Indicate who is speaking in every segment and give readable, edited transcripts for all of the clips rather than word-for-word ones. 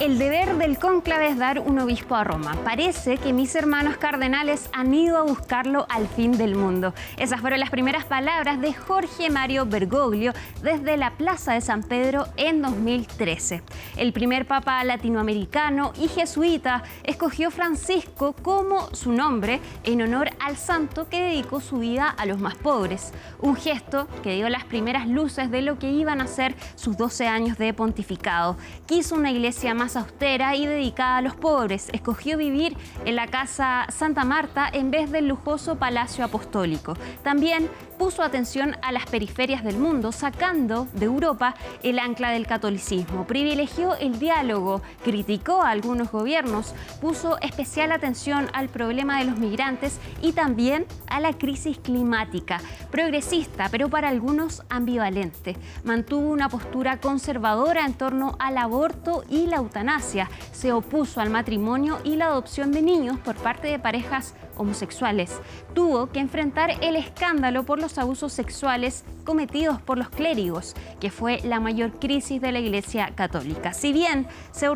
Speaker 1: El deber del cónclave es dar un obispo a Roma. Parece que mis hermanos cardenales han ido a buscarlo al fin del mundo. Esas fueron las primeras palabras de Jorge Mario Bergoglio desde la Plaza de San Pedro en 2013. El primer papa latinoamericano y jesuita escogió Francisco como su nombre en honor al santo que dedicó su vida a los más pobres. Un gesto que dio las primeras luces de lo que iban a ser sus 12 años de pontificado. Quiso una iglesia más austera y dedicada a los pobres. Escogió vivir en la Casa Santa Marta en vez del lujoso Palacio Apostólico. También puso atención a las periferias del mundo, sacando de Europa el ancla del catolicismo. Privilegió el diálogo, criticó a algunos gobiernos, puso especial atención al problema de los migrantes y también a la crisis climática. Progresista, pero para algunos ambivalente. Mantuvo una postura conservadora en torno al aborto y la eutanasia. Se opuso al matrimonio y la adopción de niños por parte de parejas homosexuales. Tuvo que enfrentar el escándalo por los abusos sexuales cometidos por los clérigos, que fue la mayor crisis de la Iglesia Católica. Si bien se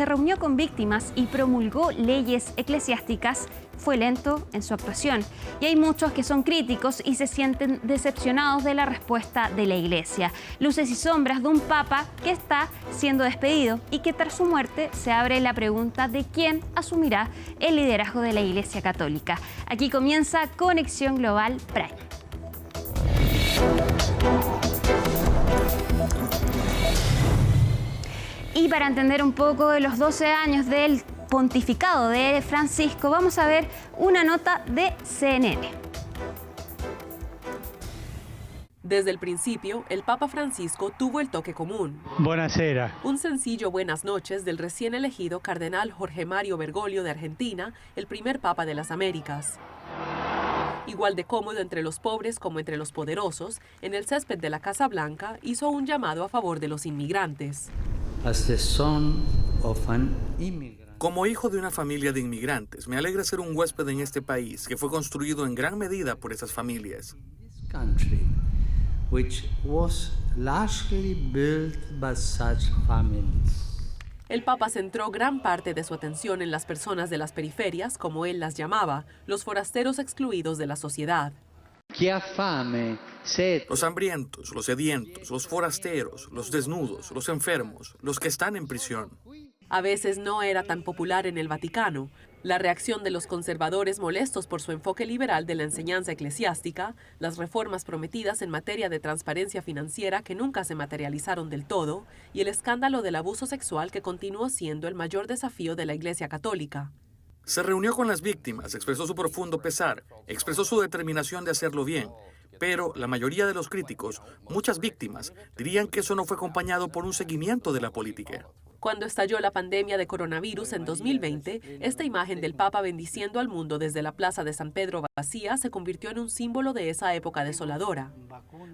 Speaker 1: reunió con víctimas y promulgó leyes eclesiásticas, fue lento en su actuación. Y hay muchos que son críticos y se sienten decepcionados de la respuesta de la Iglesia. Luces y sombras de un papa que está siendo despedido y que tras su muerte se abre la pregunta de quién asumirá el liderazgo de la Iglesia Católica. Aquí comienza Conexión Global Prime. Y para entender un poco de los 12 años del pontificado de Francisco, vamos a ver una nota de CNN.
Speaker 2: Desde el principio, el Papa Francisco tuvo el toque común.
Speaker 3: Buonasera.
Speaker 2: Un sencillo buenas noches del recién elegido cardenal Jorge Mario Bergoglio de Argentina, el primer Papa de las Américas. Igual de cómodo entre los pobres como entre los poderosos, en el césped de la Casa Blanca hizo un llamado a favor de los inmigrantes.
Speaker 4: As the son of an immigrant.
Speaker 5: Como hijo de una familia de inmigrantes, me alegra ser un huésped en este país que fue construido en gran medida por esas familias.
Speaker 4: This country, which was largely built by such families.
Speaker 2: El Papa centró gran parte de su atención en las personas de las periferias, como él las llamaba, los forasteros excluidos de la sociedad.
Speaker 4: Chi ha fame, sed.
Speaker 5: Los hambrientos, los sedientos, los forasteros, los desnudos, los enfermos, los que están en prisión.
Speaker 2: A veces no era tan popular en el Vaticano. La reacción de los conservadores molestos por su enfoque liberal de la enseñanza eclesiástica, las reformas prometidas en materia de transparencia financiera que nunca se materializaron del todo, y el escándalo del abuso sexual que continuó siendo el mayor desafío de la Iglesia Católica.
Speaker 5: Se reunió con las víctimas, expresó su profundo pesar, expresó su determinación de hacerlo bien. Pero la mayoría de los críticos, muchas víctimas, dirían que eso no fue acompañado por un seguimiento de la política.
Speaker 2: Cuando estalló la pandemia de coronavirus en 2020, esta imagen del Papa bendiciendo al mundo desde la Plaza de San Pedro vacía se convirtió en un símbolo de esa época desoladora.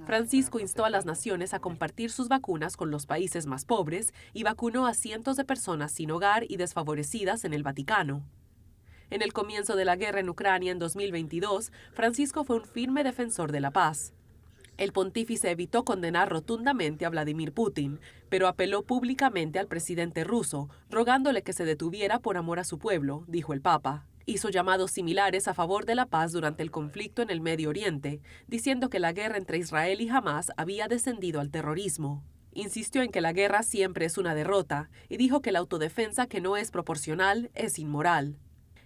Speaker 2: Francisco instó a las naciones a compartir sus vacunas con los países más pobres y vacunó a cientos de personas sin hogar y desfavorecidas en el Vaticano. En el comienzo de la guerra en Ucrania en 2022, Francisco fue un firme defensor de la paz. El pontífice evitó condenar rotundamente a Vladimir Putin, pero apeló públicamente al presidente ruso, rogándole que se detuviera por amor a su pueblo, dijo el Papa. Hizo llamados similares a favor de la paz durante el conflicto en el Medio Oriente, diciendo que la guerra entre Israel y Hamás había descendido al terrorismo. Insistió en que la guerra siempre es una derrota y dijo que la autodefensa que no es proporcional es inmoral.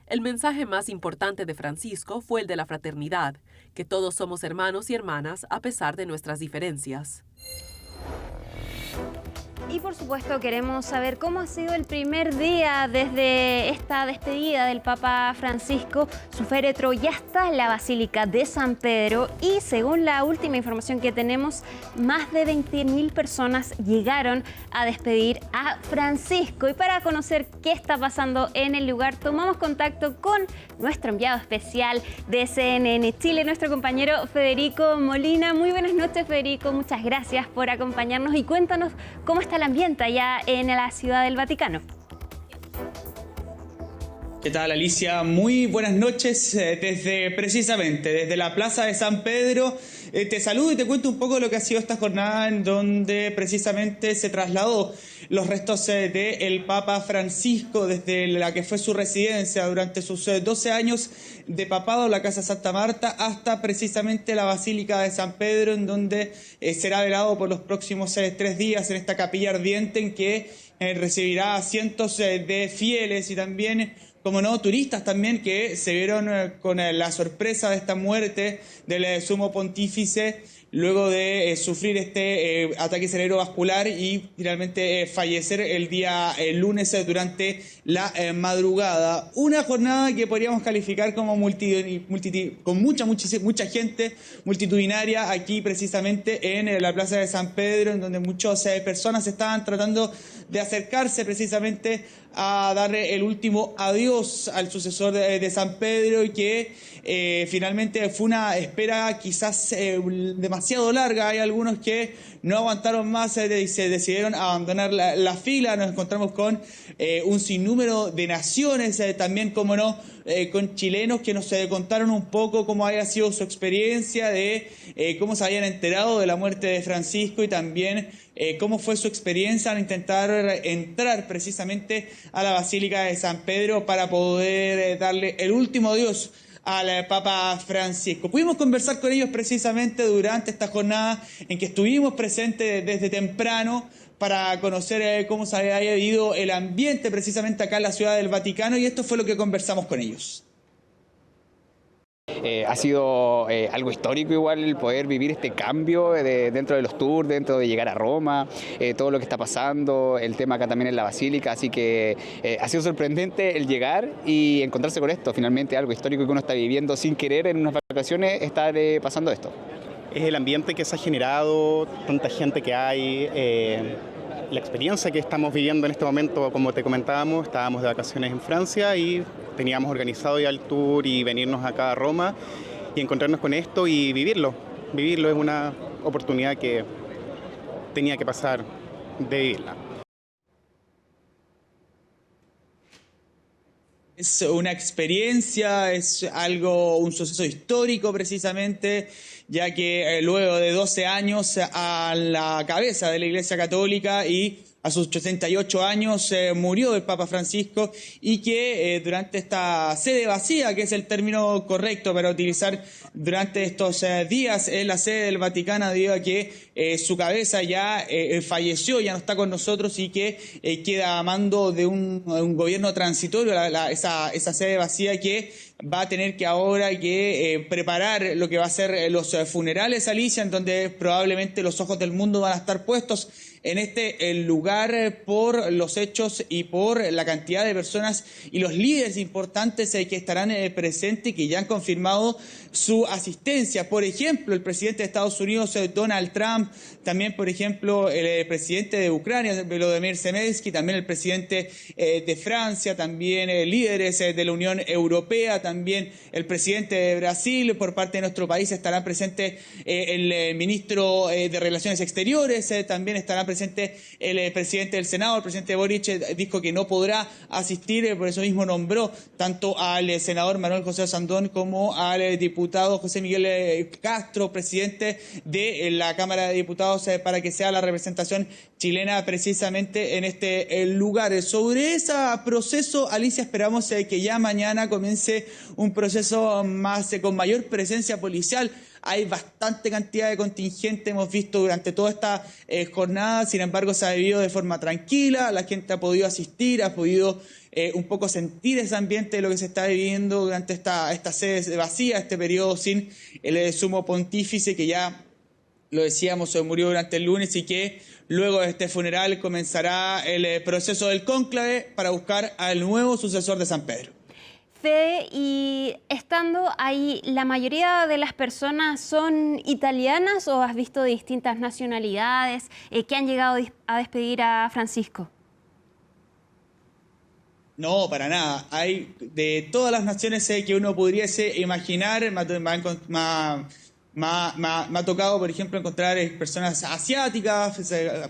Speaker 2: El mensaje más importante de Francisco fue el de la fraternidad, que todos somos hermanos y hermanas a pesar de nuestras diferencias.
Speaker 1: Y por supuesto queremos saber cómo ha sido el primer día desde esta despedida del Papa Francisco. Su féretro ya está en la Basílica de San Pedro y según la última información que tenemos, más de 20.000 personas llegaron a despedir a Francisco. Y para conocer qué está pasando en el lugar, tomamos contacto con nuestro enviado especial de CNN Chile, nuestro compañero Federico Molina. Muy buenas noches, Federico. Muchas gracias por acompañarnos y cuéntanos cómo está el ambiente allá en la Ciudad del Vaticano.
Speaker 6: ¿Qué tal, Alicia? Muy buenas noches precisamente desde la Plaza de San Pedro.
Speaker 3: Te saludo y te cuento un poco lo que ha sido esta jornada en donde precisamente se trasladó los restos del Papa Francisco desde la que fue su residencia durante sus 12 años de papado, la Casa Santa Marta, hasta precisamente la Basílica de San Pedro, en donde será velado por los próximos 3 días en esta capilla ardiente en que recibirá a cientos de fieles y también, como no, turistas también que se vieron con la sorpresa de esta muerte del sumo pontífice luego de sufrir este ataque cerebrovascular y finalmente fallecer el día lunes durante la madrugada. Una jornada que podríamos calificar como con mucha gente multitudinaria aquí precisamente en la Plaza de San Pedro, en donde muchas personas estaban tratando de acercarse precisamente a darle el último adiós al sucesor de San Pedro y que finalmente fue una espera quizás demasiado larga. Hay algunos que no aguantaron más y se decidieron abandonar la fila. Nos encontramos con un sinnúmero de naciones, también, como no, con chilenos que nos contaron un poco cómo había sido su experiencia, de cómo se habían enterado de la muerte de Francisco y también cómo fue su experiencia al intentar entrar precisamente a la Basílica de San Pedro para poder darle el último adiós al Papa Francisco. Pudimos conversar con ellos precisamente durante esta jornada en que estuvimos presentes desde temprano para conocer cómo se había vivido el ambiente precisamente acá en la Ciudad del Vaticano, y esto fue lo que conversamos con ellos.
Speaker 6: Ha sido algo histórico igual el poder vivir este cambio dentro de los tours, dentro de llegar a Roma, todo lo que está pasando, el tema acá también en la Basílica, así que ha sido sorprendente el llegar y encontrarse con esto, finalmente algo histórico que uno está viviendo sin querer en unas vacaciones, estar pasando esto.
Speaker 7: Es el ambiente que se ha generado, tanta gente que hay, la experiencia que estamos viviendo en este momento, como te comentábamos, estábamos de vacaciones en Francia y teníamos organizado ya el tour y venirnos acá a Roma y encontrarnos con esto y vivirlo. Vivirlo es una oportunidad que tenía que pasar de vivirla.
Speaker 3: Es una experiencia, es algo, un suceso histórico precisamente, ya que luego de 12 años a la cabeza de la Iglesia Católica y a sus 88 años murió el Papa Francisco, y que durante esta sede vacía, que es el término correcto para utilizar durante estos días en la sede del Vaticano, debido a que su cabeza ya falleció, ya no está con nosotros y que queda a mando de un gobierno transitorio, esa sede vacía, que va a tener que ahora preparar lo que va a ser los funerales, Alicia, en donde probablemente los ojos del mundo van a estar puestos en el lugar por los hechos y por la cantidad de personas y los líderes importantes que estarán presentes y que ya han confirmado su asistencia. Por ejemplo, el presidente de Estados Unidos, Donald Trump, también, por ejemplo, el presidente de Ucrania, Volodymyr Zelensky, también el presidente de Francia, también líderes de la Unión Europea, también el presidente de Brasil. Por parte de nuestro país estarán presentes el ministro de Relaciones Exteriores, también estará presente el presidente del Senado. El presidente Boric dijo que no podrá asistir, por eso mismo nombró tanto al senador Manuel José Sandón como al diputado José Miguel Castro, presidente de la Cámara de Diputados, para que sea la representación chilena precisamente en este lugar. Sobre ese proceso, Alicia, esperamos que ya mañana comience un proceso más con mayor presencia policial. Hay bastante cantidad de contingente, hemos visto durante toda esta jornada. Sin embargo, se ha vivido de forma tranquila, la gente ha podido asistir, ha podido un poco sentir ese ambiente de lo que se está viviendo durante esta sede vacía, este periodo sin el sumo pontífice, que ya lo decíamos, se murió durante el lunes, y que luego de este funeral comenzará el proceso del cónclave para buscar al nuevo sucesor de San Pedro.
Speaker 1: Fede, y estando ahí, ¿la mayoría de las personas son italianas o has visto de distintas nacionalidades que han llegado a despedir a Francisco?
Speaker 3: No, para nada. Hay de todas las naciones que uno pudiese imaginar, Me ha tocado, por ejemplo, encontrar personas asiáticas,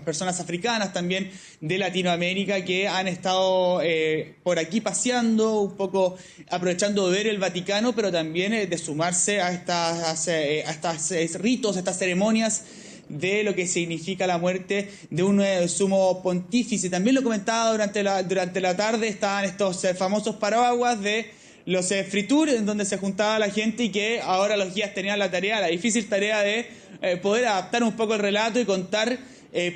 Speaker 3: personas africanas también de Latinoamérica que han estado por aquí paseando, un poco aprovechando de ver el Vaticano, pero también de sumarse a estos ritos, a estas ceremonias de lo que significa la muerte de un sumo pontífice. También lo comentaba durante la tarde, estaban estos famosos paraguas de los free tours, en donde se juntaba la gente y que ahora los guías tenían la difícil tarea de poder adaptar un poco el relato y contar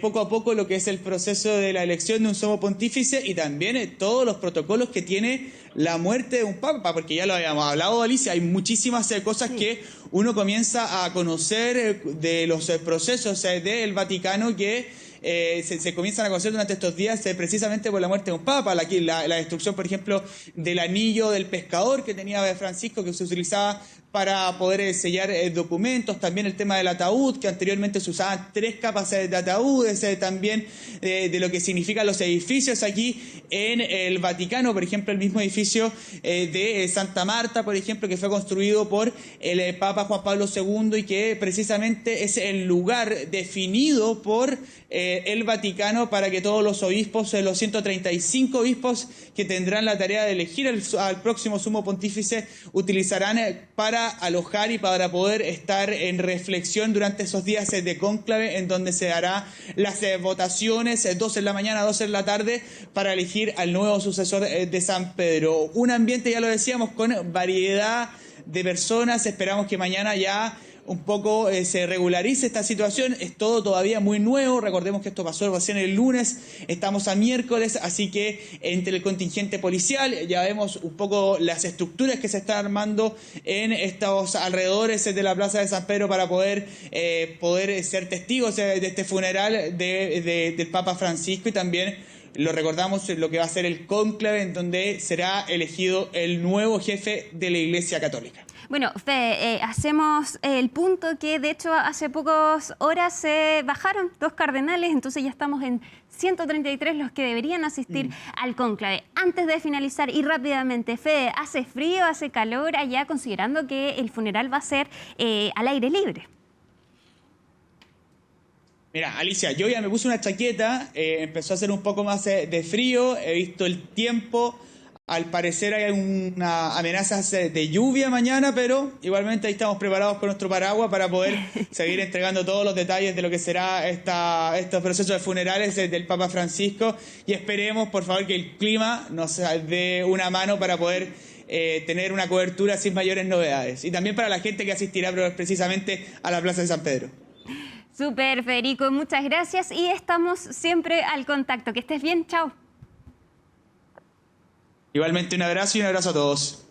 Speaker 3: poco a poco lo que es el proceso de la elección de un sumo pontífice y también todos los protocolos que tiene la muerte de un papa, porque ya lo habíamos hablado, Alicia, hay muchísimas cosas que uno comienza a conocer de los procesos del Vaticano que se comienzan a conocer durante estos días precisamente por la muerte de un papa, la destrucción, por ejemplo, del anillo del pescador que tenía Francisco, que se utilizaba para poder sellar documentos, también el tema del ataúd, que anteriormente se usaban 3 capas de ataúdes, también de lo que significan los edificios aquí en el Vaticano, por ejemplo, el mismo edificio de Santa Marta, por ejemplo, que fue construido por el Papa Juan Pablo II y que precisamente es el lugar definido por el Vaticano para que todos los obispos, los 135 obispos que tendrán la tarea de elegir al próximo sumo pontífice, utilizarán para alojar y para poder estar en reflexión durante esos días de cónclave, en donde se hará las votaciones, 12 en la mañana, 12 en la tarde, para elegir al nuevo sucesor de San Pedro. Un ambiente, ya lo decíamos, con variedad de personas. Esperamos que mañana ya un poco se regularice esta situación. Es todo todavía muy nuevo. Recordemos que esto pasó recién el lunes. Estamos a miércoles, así que entre el contingente policial ya vemos un poco las estructuras que se están armando en estos alrededores de la Plaza de San Pedro para poder ser testigos de este funeral del Papa Francisco, y también lo recordamos lo que va a ser el cónclave, en donde será elegido el nuevo jefe de la Iglesia Católica.
Speaker 1: Bueno, Fede, hacemos el punto que de hecho hace pocas horas se bajaron 2 cardenales, entonces ya estamos en 133 los que deberían asistir al cónclave. Antes de finalizar y rápidamente, Fede, ¿hace frío, hace calor allá, considerando que el funeral va a ser al aire libre?
Speaker 3: Mira, Alicia, yo ya me puse una chaqueta, empezó a hacer un poco más de frío, he visto el tiempo. Al parecer hay una amenaza de lluvia mañana, pero igualmente ahí estamos preparados con nuestro paraguas para poder seguir entregando todos los detalles de lo que será estos procesos de funerales del Papa Francisco, y esperemos, por favor, que el clima nos dé una mano para poder tener una cobertura sin mayores novedades. Y también para la gente que asistirá precisamente a la Plaza de San Pedro.
Speaker 1: Súper, Federico, muchas gracias y estamos siempre al contacto. Que estés bien, chao.
Speaker 3: Igualmente un abrazo y un abrazo a todos.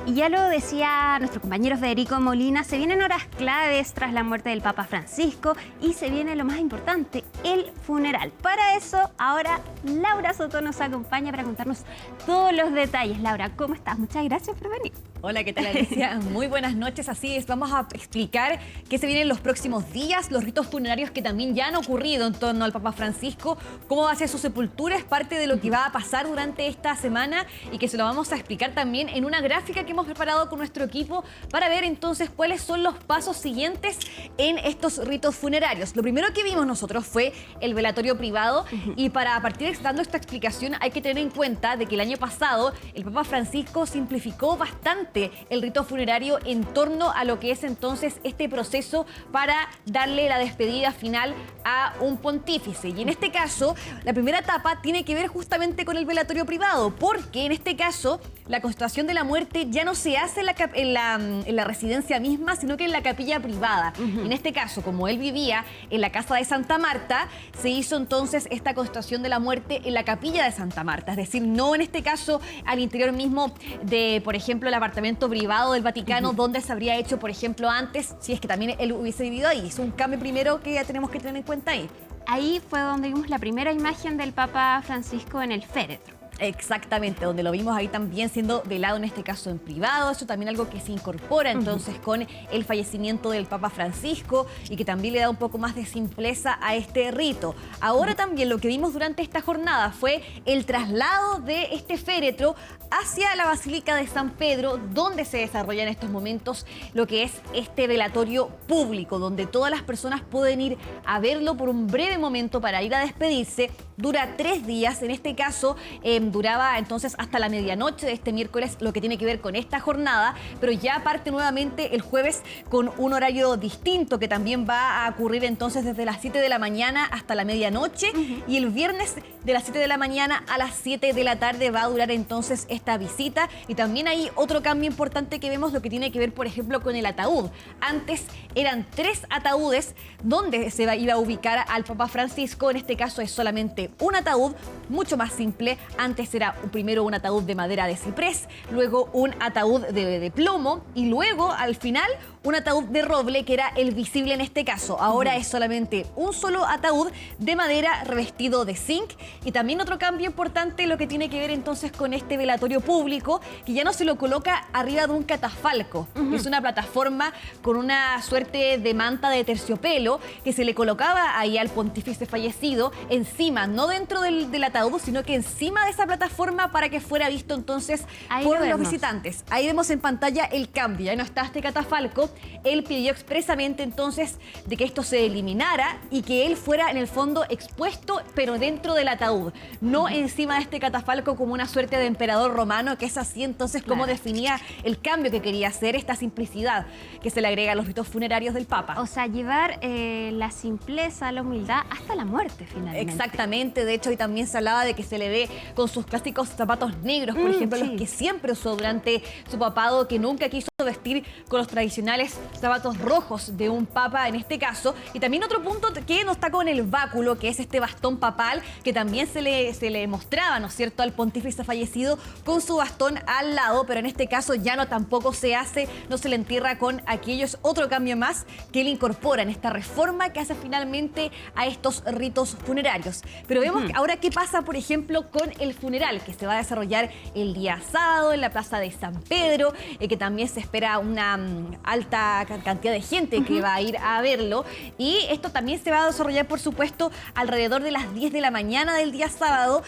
Speaker 1: Y ya lo decía nuestro compañero Federico Molina, se vienen horas claves tras la muerte del Papa Francisco y se viene lo más importante, el funeral. Para eso, ahora Laura Soto nos acompaña para contarnos todos los detalles. Laura, ¿cómo estás? Muchas gracias por venir.
Speaker 8: Hola, ¿qué tal, Alicia? Muy buenas noches. Así es, vamos a explicar qué se viene en los próximos días, los ritos funerarios que también ya han ocurrido en torno al Papa Francisco, cómo va a ser su sepultura, es parte de lo que va a pasar durante esta semana y que se lo vamos a explicar también en una gráfica que hemos preparado con nuestro equipo para ver entonces cuáles son los pasos siguientes en estos ritos funerarios. Lo primero que vimos nosotros fue el velatorio privado y para partir dando esta explicación hay que tener en cuenta de que el año pasado el Papa Francisco simplificó bastante el rito funerario en torno a lo que es entonces este proceso para darle la despedida final a un pontífice. Y en este caso, la primera etapa tiene que ver justamente con el velatorio privado, porque en este caso la constatación de la muerte ya no se hace en la residencia misma, sino que en la capilla privada. En este caso, como él vivía en la casa de Santa Marta, se hizo entonces esta constatación de la muerte en la capilla de Santa Marta, es decir, no en este caso al interior mismo de, por ejemplo, el apartamento privado del Vaticano, donde se habría hecho, por ejemplo, antes, si es que también él hubiese vivido ahí. Es un cambio primero que ya tenemos que tener en cuenta ahí.
Speaker 1: Ahí fue donde vimos la primera imagen del Papa Francisco en el féretro.
Speaker 8: Exactamente, donde lo vimos ahí también siendo velado, en este caso en privado. Eso también algo que se incorpora entonces con el fallecimiento del Papa Francisco y que también le da un poco más de simpleza a este rito. Ahora también lo que vimos durante esta jornada fue el traslado de este féretro hacia la Basílica de San Pedro, donde se desarrolla en estos momentos lo que es este velatorio público, donde todas las personas pueden ir a verlo por un breve momento para ir a despedirse. Dura 3 días, en este caso duraba entonces hasta la medianoche de este miércoles, lo que tiene que ver con esta jornada, pero ya parte nuevamente el jueves con un horario distinto que también va a ocurrir entonces desde las 7 de la mañana hasta la medianoche y el viernes de las 7 de la mañana a las 7 de la tarde va a durar entonces esta visita. Y también hay otro cambio importante que vemos, lo que tiene que ver por ejemplo con el ataúd. Antes eran 3 ataúdes donde iba a ubicar al Papa Francisco, en este caso es solamente un ataúd, mucho más simple. Antes era primero un ataúd de madera de ciprés, luego un ataúd de plomo y luego al final un ataúd de roble, que era el visible en este caso. Ahora es solamente un solo ataúd de madera revestido de zinc. Y también otro cambio importante, lo que tiene que ver entonces con este velatorio público, que ya no se lo coloca arriba de un catafalco, que es una plataforma con una suerte de manta de terciopelo que se le colocaba ahí al pontífice fallecido encima, no dentro del ataúd, sino que encima de esa plataforma para que fuera visto entonces por los visitantes. Ahí vemos en pantalla el cambio, ya no está este catafalco. Él pidió expresamente entonces de que esto se eliminara y que él fuera en el fondo expuesto, pero dentro del ataúd, no encima de este catafalco como una suerte de emperador romano, que es así entonces como definía el cambio que quería hacer, esta simplicidad que se le agrega a los ritos funerarios del Papa.
Speaker 1: O sea, llevar la simpleza, la humildad hasta la muerte finalmente.
Speaker 8: Exactamente, de hecho hoy también se hablaba de que se le ve con sus clásicos zapatos negros, por ejemplo, los que siempre usó durante su papado, que nunca quiso vestir con los tradicionales zapatos rojos de un papa en este caso. Y también otro punto que no está con el báculo, que es este bastón papal, que también se le mostraba, ¿no es cierto?, al pontífice fallecido con su bastón al lado, pero en este caso ya no tampoco se hace, no se le entierra con aquello. Es otro cambio más que él incorpora en esta reforma que hace finalmente a estos ritos funerarios. Pero vemos ahora qué pasa, por ejemplo, con el funeral que se va a desarrollar el día sábado en la Plaza de San Pedro, que también se espera una alta cantidad de gente que va a ir a verlo. Y esto también se va a desarrollar, por supuesto, alrededor de las 10 de la mañana del día sábado.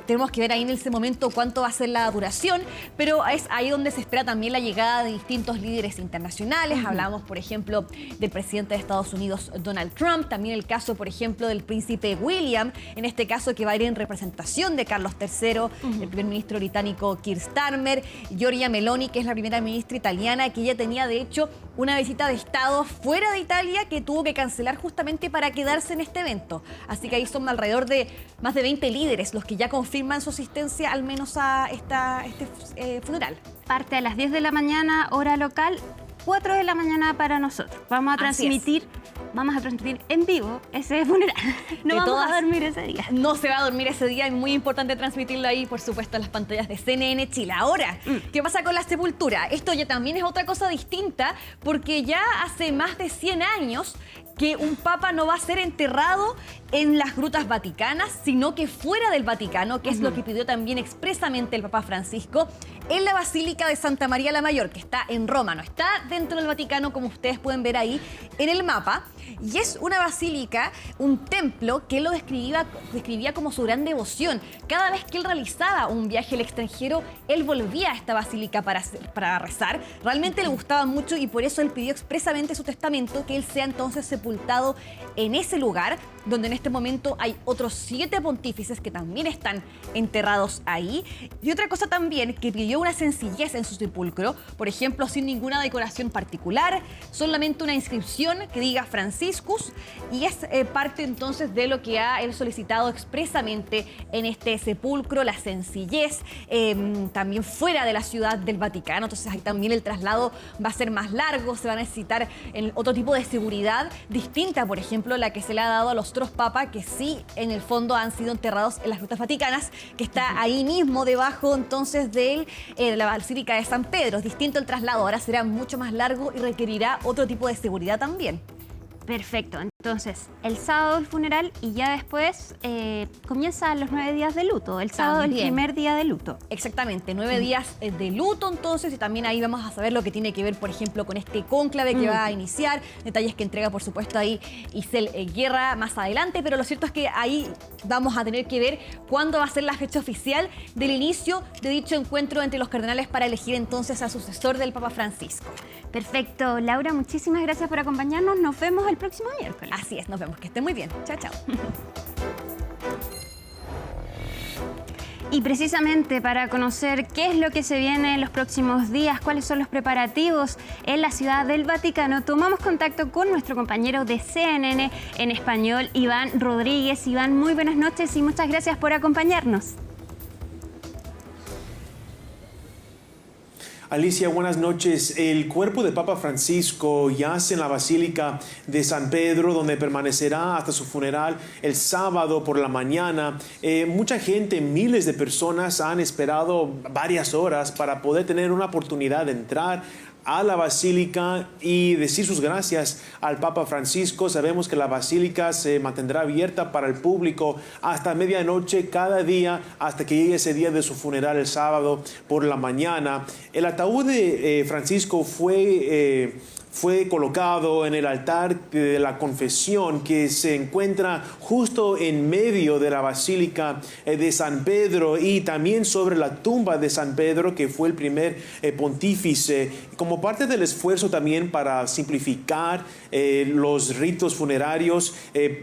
Speaker 8: Tenemos que ver ahí en ese momento cuánto va a ser la duración, pero es ahí donde se espera también la llegada de distintos líderes internacionales. Hablamos, por ejemplo, del presidente de Estados Unidos, Donald Trump, también el caso, por ejemplo, del príncipe William, en este caso que va a ir en representación de Carlos III, el primer ministro británico Keir Starmer, Giorgia Meloni, que es la primera ministra italiana, que ella tenía, de hecho, una visita de Estado fuera de Italia que tuvo que cancelar justamente para quedarse en este evento. Así que ahí son alrededor de más de 20 líderes los que ya confirman su asistencia al menos a este funeral.
Speaker 1: Parte a las 10 de la mañana, hora local, 4 de la mañana para nosotros. Vamos a transmitir en vivo ese funeral. No vamos a dormir ese día.
Speaker 8: No se va a dormir ese día, es muy importante transmitirlo ahí, por supuesto, en las pantallas de CNN Chile. Ahora, ¿qué pasa con la sepultura? Esto ya también es otra cosa distinta, porque ya hace más de 100 años que un papa no va a ser enterrado en las grutas vaticanas, sino que fuera del Vaticano, que es lo que pidió también expresamente el Papa Francisco, en la Basílica de Santa María la Mayor, que está en Roma, no está dentro del Vaticano, como ustedes pueden ver ahí en el mapa. Y es una basílica, un templo que él lo describía como su gran devoción. Cada vez que él realizaba un viaje al extranjero, él volvía a esta basílica para rezar. Realmente le gustaba mucho y por eso él pidió expresamente su testamento que él sea entonces sepultado en ese lugar, donde en este momento hay otros 7 pontífices que también están enterrados ahí. Y otra cosa también, que pidió una sencillez en su sepulcro, por ejemplo, sin ninguna decoración particular, solamente una inscripción que diga Franciscus, y es parte entonces de lo que ha él solicitado expresamente en este sepulcro, la sencillez, también fuera de la ciudad del Vaticano. Entonces ahí también el traslado va a ser más largo, se va a necesitar otro tipo de seguridad distinta, por ejemplo, la que se le ha dado a los otros papas, que sí, en el fondo han sido enterrados en las grutas vaticanas, que está ahí mismo debajo entonces de la Basílica de San Pedro. Es distinto el traslado, ahora será mucho más largo y requerirá otro tipo de seguridad también.
Speaker 1: Perfecto, entonces el sábado el funeral y ya después comienzan los 9 días de luto. El sábado el primer día de luto.
Speaker 8: Exactamente, 9 días de luto entonces, y también ahí vamos a saber lo que tiene que ver, por ejemplo, con este cónclave que va a iniciar, detalles que entrega, por supuesto, ahí Isel Guerra más adelante, pero lo cierto es que ahí vamos a tener que ver cuándo va a ser la fecha oficial del inicio de dicho encuentro entre los cardenales para elegir entonces al sucesor del Papa Francisco.
Speaker 1: Perfecto, Laura, muchísimas gracias por acompañarnos. Nos vemos el próximo miércoles.
Speaker 8: Así es, nos vemos. Que estén muy bien. Chao, chao.
Speaker 1: Y precisamente para conocer qué es lo que se viene en los próximos días, cuáles son los preparativos en la Ciudad del Vaticano, tomamos contacto con nuestro compañero de CNN en español, Iván Rodríguez. Iván, muy buenas noches y muchas gracias por acompañarnos.
Speaker 9: Alicia, buenas noches. El cuerpo de Papa Francisco yace en la Basílica de San Pedro, donde permanecerá hasta su funeral el sábado por la mañana. Mucha gente, miles de personas han esperado varias horas para poder tener una oportunidad de entrar a la Basílica y decir sus gracias al Papa Francisco. Sabemos que la Basílica se mantendrá abierta para el público hasta medianoche cada día, hasta que llegue ese día de su funeral el sábado por la mañana. El ataúd de Francisco fue colocado en el altar de la confesión, que se encuentra justo en medio de la Basílica de San Pedro, y también sobre la tumba de San Pedro, que fue el primer pontífice. Como parte del esfuerzo también para simplificar los ritos funerarios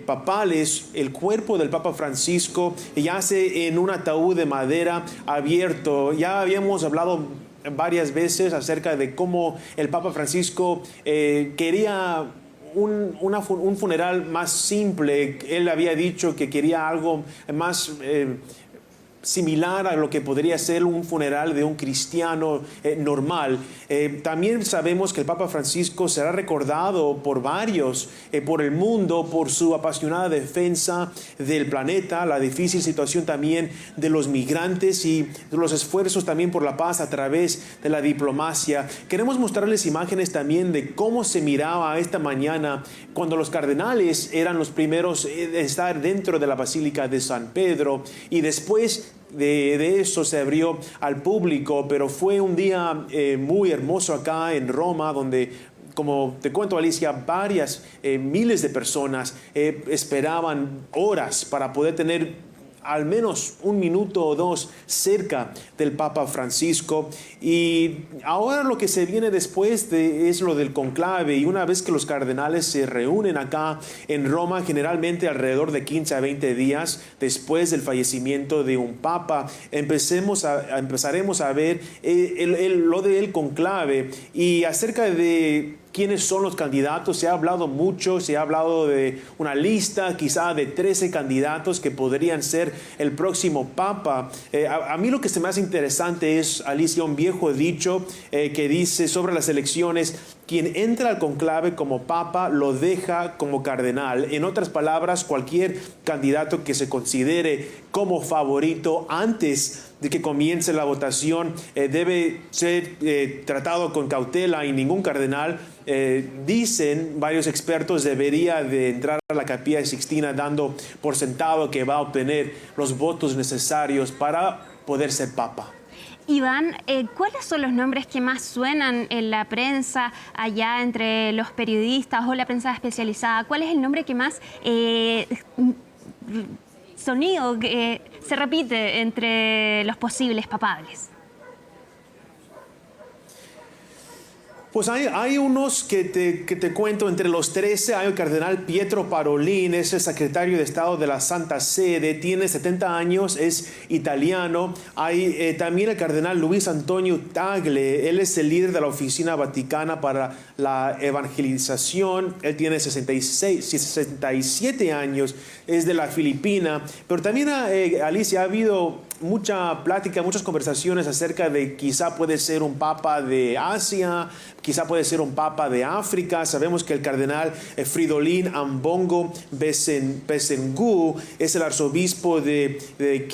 Speaker 9: papales, el cuerpo del Papa Francisco yace en un ataúd de madera abierto. Ya habíamos hablado varias veces acerca de cómo el Papa Francisco quería un funeral más simple. Él había dicho que quería algo más similar a lo que podría ser un funeral de un cristiano normal. También sabemos que el Papa Francisco será recordado por varios por el mundo por su apasionada defensa del planeta, la difícil situación también de los migrantes y los esfuerzos también por la paz a través de la diplomacia. Queremos mostrarles imágenes también de cómo se miraba esta mañana cuando los cardenales eran los primeros en estar dentro de la Basílica de San Pedro, y después de eso se abrió al público. Pero fue un día muy hermoso acá en Roma, donde, como te cuento, Alicia, varias miles de personas esperaban horas para poder tener al menos un minuto o dos cerca del Papa Francisco. Y ahora lo que se viene después es lo del conclave, y una vez que los cardenales se reúnen acá en Roma, generalmente alrededor de 15 a 20 días después del fallecimiento de un papa, empezaremos a ver lo del conclave. Y acerca de quiénes son los candidatos, se ha hablado mucho, se ha hablado de una lista quizá de 13 candidatos que podrían ser el próximo papa. A mí lo que se me hace interesante es, Alicia, un viejo dicho que dice sobre las elecciones: quien entra al conclave como papa lo deja como cardenal. En otras palabras, cualquier candidato que se considere como favorito antes de que comience la votación debe ser tratado con cautela, y ningún cardenal, dicen varios expertos, debería de entrar a la Capilla Sixtina dando por sentado que va a obtener los votos necesarios para poder ser papa.
Speaker 1: Iván, ¿cuáles son los nombres que más suenan en la prensa allá entre los periodistas o la prensa especializada? ¿Cuál es el nombre que más sonido que se repite entre los posibles papables?
Speaker 9: Pues hay unos que te cuento. Entre los 13 hay el cardenal Pietro Parolin, es el secretario de Estado de la Santa Sede, tiene 70 años, es italiano. Hay también el cardenal Luis Antonio Tagle, él es el líder de la Oficina Vaticana para la Evangelización, él tiene 67 años, es de la Filipina. Pero también, Alicia, ha habido mucha plática, muchas conversaciones acerca de quizá puede ser un papa de Asia, quizá puede ser un papa de África. Sabemos que el cardenal Fridolin Ambongo Besengu es el arzobispo de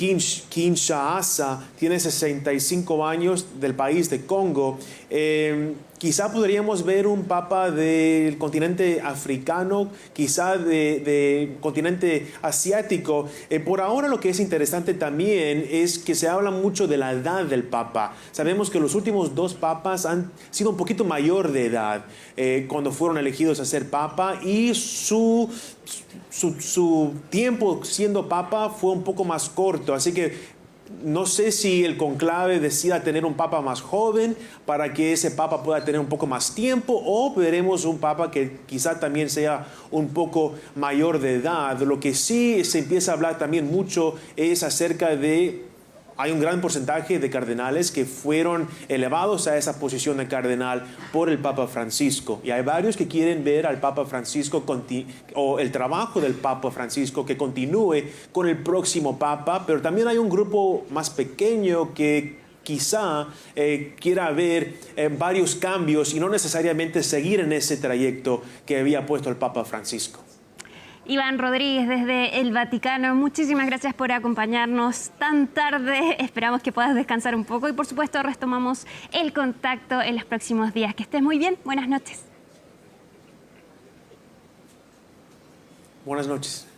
Speaker 9: Kinshasa, tiene 65 años, del país de Congo. Quizá podríamos ver un papa del continente africano, quizá del continente asiático. Por ahora lo que es interesante también es que se habla mucho de la edad del papa. Sabemos que los últimos 2 papas han sido un poquito mayor de edad cuando fueron elegidos a ser papa, y su tiempo siendo papa fue un poco más corto. Así que no sé si el conclave decida tener un papa más joven para que ese papa pueda tener un poco más tiempo, o veremos un papa que quizá también sea un poco mayor de edad. Lo que sí se empieza a hablar también mucho es acerca de... Hay un gran porcentaje de cardenales que fueron elevados a esa posición de cardenal por el Papa Francisco. Y hay varios que quieren ver al Papa Francisco o el trabajo del Papa Francisco que continúe con el próximo Papa. Pero también hay un grupo más pequeño que quizá quiera ver varios cambios y no necesariamente seguir en ese trayecto que había puesto el Papa Francisco.
Speaker 1: Iván Rodríguez desde el Vaticano, muchísimas gracias por acompañarnos tan tarde. Esperamos que puedas descansar un poco y por supuesto retomamos el contacto en los próximos días. Que estés muy bien, buenas noches.
Speaker 9: Buenas noches.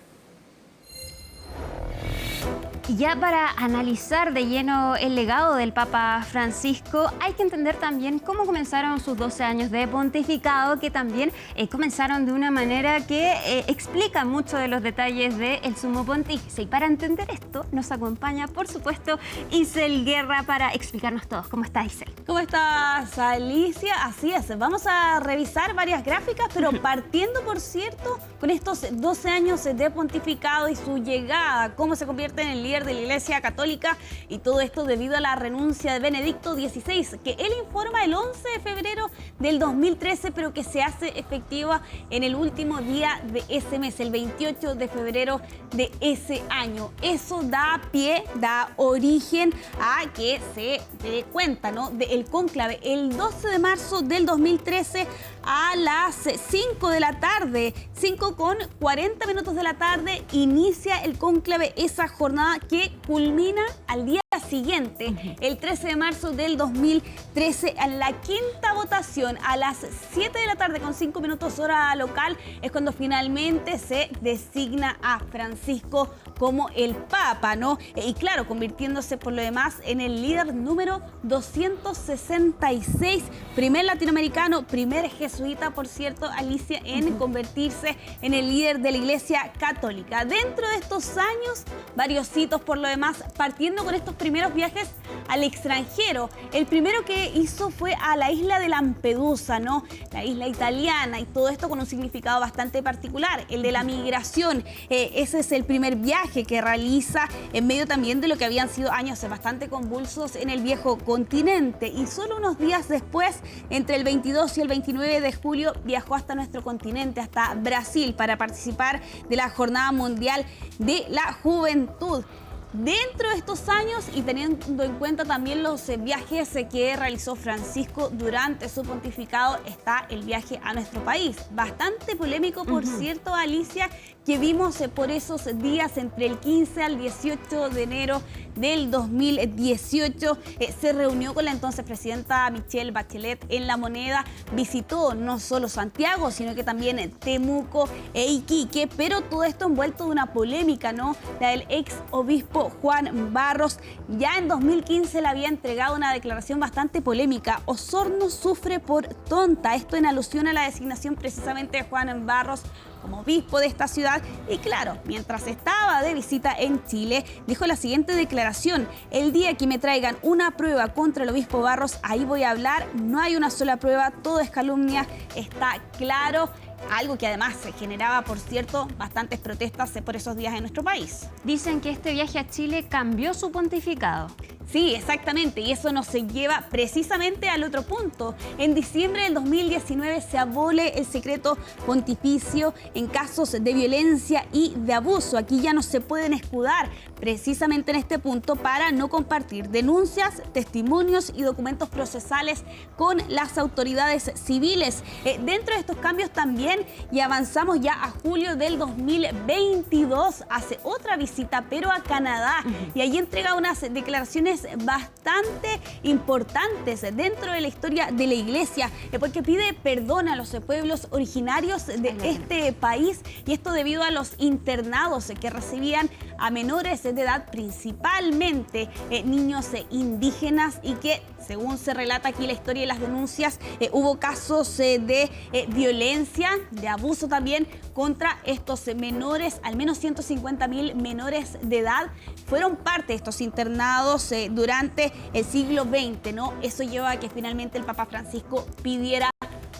Speaker 1: Y ya para analizar de lleno el legado del Papa Francisco, hay que entender también cómo comenzaron sus 12 años de pontificado, que también comenzaron de una manera que explica mucho de los detalles del Sumo Pontífice. Y para entender esto, nos acompaña, por supuesto, Isel Guerra para explicarnos todo. ¿Cómo estás, Isel?
Speaker 10: ¿Cómo estás, Alicia? Así es, vamos a revisar varias gráficas, pero partiendo, por cierto, con estos 12 años de pontificado y su llegada, cómo se convierte en el líder de la Iglesia Católica, y todo esto debido a la renuncia de Benedicto XVI, que él informa el 11 de febrero del 2013, pero que se hace efectiva en el último día de ese mes, el 28 de febrero de ese año. Eso da pie, da origen a que se dé cuenta, ¿no?, del cónclave. El 12 de marzo del 2013 a las 5 de la tarde, 5:40 de la tarde, inicia el cónclave, esa jornada que culmina al día siguiente, el 13 de marzo del 2013, en la quinta votación a las 7 de la tarde con 5 minutos hora local, es cuando finalmente se designa a Francisco como el Papa, ¿no? Y claro, convirtiéndose por lo demás en el líder número 266, primer latinoamericano, primer jesuita, por cierto, Alicia, en convertirse en el líder de la Iglesia Católica. Dentro de estos años, varios hitos por lo demás, partiendo con estos primeros viajes al extranjero. El primero que hizo fue a la isla de Lampedusa, ¿no?, la isla italiana, y todo esto con un significado bastante particular, el de la migración. Ese es el primer viaje que realiza en medio también de lo que habían sido años bastante convulsos en el viejo continente, y solo unos días después, entre el 22 y el 29 de julio, viajó hasta nuestro continente, hasta Brasil, para participar de la Jornada Mundial de la Juventud. Dentro de estos años, y teniendo en cuenta también los viajes que realizó Francisco durante su pontificado, está el viaje a nuestro país. Bastante polémico, por cierto, Alicia, que vimos por esos días entre el 15 al 18 de enero del 2018. Se reunió con la entonces presidenta Michelle Bachelet en La Moneda, visitó no solo Santiago, sino que también Temuco e Iquique, pero todo esto envuelto de una polémica, ¿no?, la del ex obispo Juan Barros. Ya en 2015 le había entregado una declaración bastante polémica: Osorno sufre por tonta, esto en alusión a la designación precisamente de Juan Barros como obispo de esta ciudad. Y claro, mientras estaba de visita en Chile, dijo la siguiente declaración: el día que me traigan una prueba contra el obispo Barros, ahí voy a hablar, no hay una sola prueba, todo es calumnia, está claro. Algo que además se generaba, por cierto, bastantes protestas por esos días en nuestro país.
Speaker 1: Dicen que este viaje a Chile cambió su pontificado.
Speaker 10: Sí, exactamente, y eso nos lleva precisamente al otro punto. En diciembre del 2019 se abole el secreto pontificio en casos de violencia y de abuso. Aquí ya no se pueden escudar precisamente en este punto para no compartir denuncias, testimonios y documentos procesales con las autoridades civiles. Dentro de estos cambios también, y avanzamos ya a julio del 2022, hace otra visita, pero a Canadá, y allí entrega unas declaraciones declaraciones bastante importantes dentro de la historia de la Iglesia, porque pide perdón a los pueblos originarios de este país, y esto debido a los internados que recibían a menores de edad, principalmente niños indígenas, y que, según se relata aquí la historia y las denuncias, hubo casos de violencia, de abuso también contra estos menores. Al menos 150.000 menores de edad fueron parte de estos internados durante el siglo XX, ¿no? Eso lleva a que finalmente el Papa Francisco pidiera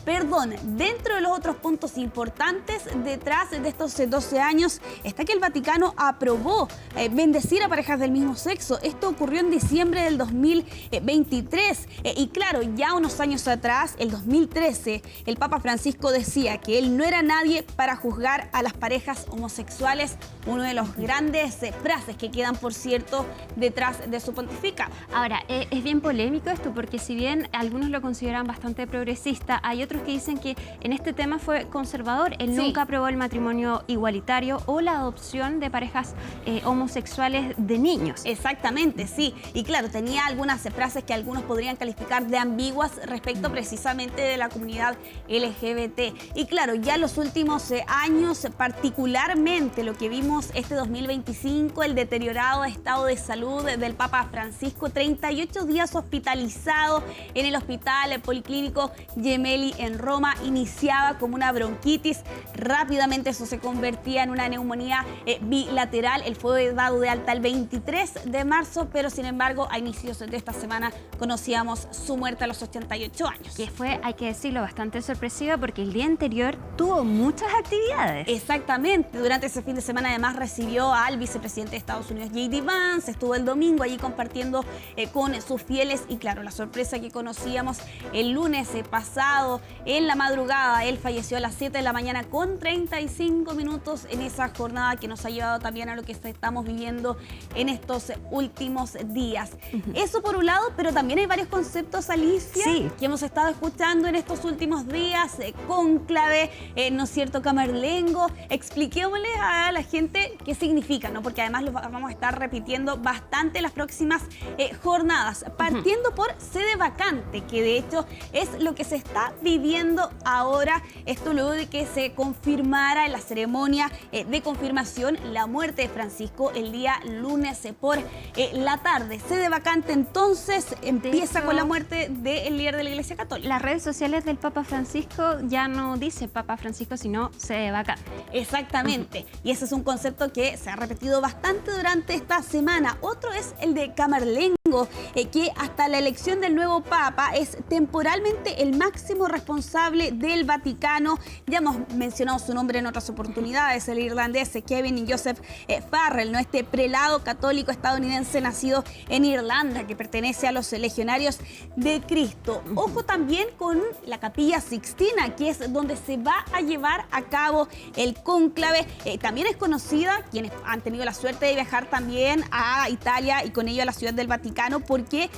Speaker 10: perdón. Dentro de los otros puntos importantes detrás de estos 12 años está que el Vaticano aprobó bendecir a parejas del mismo sexo. Esto ocurrió en diciembre del 2023 y claro, ya unos años atrás, el 2013, el Papa Francisco decía que él no era nadie para juzgar a las parejas homosexuales, uno de los grandes frases que quedan, por cierto, detrás de su pontificado.
Speaker 1: Ahora, es bien polémico esto, porque si bien algunos lo consideran bastante progresista, hay otros que dicen que en este tema fue conservador. Él nunca aprobó el matrimonio igualitario o la adopción de parejas homosexuales de niños.
Speaker 10: Exactamente, sí. Y claro, tenía algunas frases que algunos podrían calificar de ambiguas respecto precisamente de la comunidad LGBT. Y claro, ya en los últimos años, particularmente lo que vimos este 2025, el deteriorado estado de salud del Papa Francisco, 38 días hospitalizado en el Hospital Policlínico Gemelli en Roma, iniciaba como una bronquitis, rápidamente eso se convertía en una neumonía bilateral. Él fue dado de alta el 23 de marzo, pero sin embargo a inicios de esta semana conocíamos su muerte a los 88 años.
Speaker 1: Que fue, hay que decirlo, bastante sorpresiva, porque el día anterior tuvo muchas actividades.
Speaker 10: Exactamente, durante ese fin de semana además recibió al vicepresidente de Estados Unidos, J.D. Vance, estuvo el domingo allí compartiendo con sus fieles, y claro, la sorpresa que conocíamos el lunes pasado, en la madrugada, él falleció a las 7 de la mañana con 35 minutos en esa jornada que nos ha llevado también a lo que estamos viviendo en estos últimos días. Eso por un lado, pero también hay varios conceptos, Alicia, que hemos estado escuchando en estos últimos días, cónclave, ¿no es cierto?, camerlengo. Expliquémosle a la gente qué significa, ¿no? Porque además lo vamos a estar repitiendo bastante las próximas jornadas, partiendo por sede vacante, que de hecho es lo que se está viviendo ahora, esto luego de que se confirmara en la ceremonia de confirmación la muerte de Francisco el día lunes por la tarde. Sede vacante entonces empieza con la muerte del líder de la Iglesia Católica.
Speaker 1: Las redes sociales del Papa Francisco ya no dice Papa Francisco, sino sede vacante.
Speaker 10: Exactamente, y ese es un concepto que se ha repetido bastante durante esta semana. Otro es el de camerlengo, que hasta la elección del nuevo Papa es temporalmente el máximo responsable del Vaticano. Ya hemos mencionado su nombre en otras oportunidades, el irlandés Kevin Joseph Farrell, ¿no? Este prelado católico estadounidense nacido en Irlanda, que pertenece a los legionarios de Cristo. Ojo también con la Capilla Sixtina, que es donde se va a llevar a cabo el cónclave. También es conocida, quienes han tenido la suerte de viajar también a Italia y con ello a la Ciudad del Vaticano, porque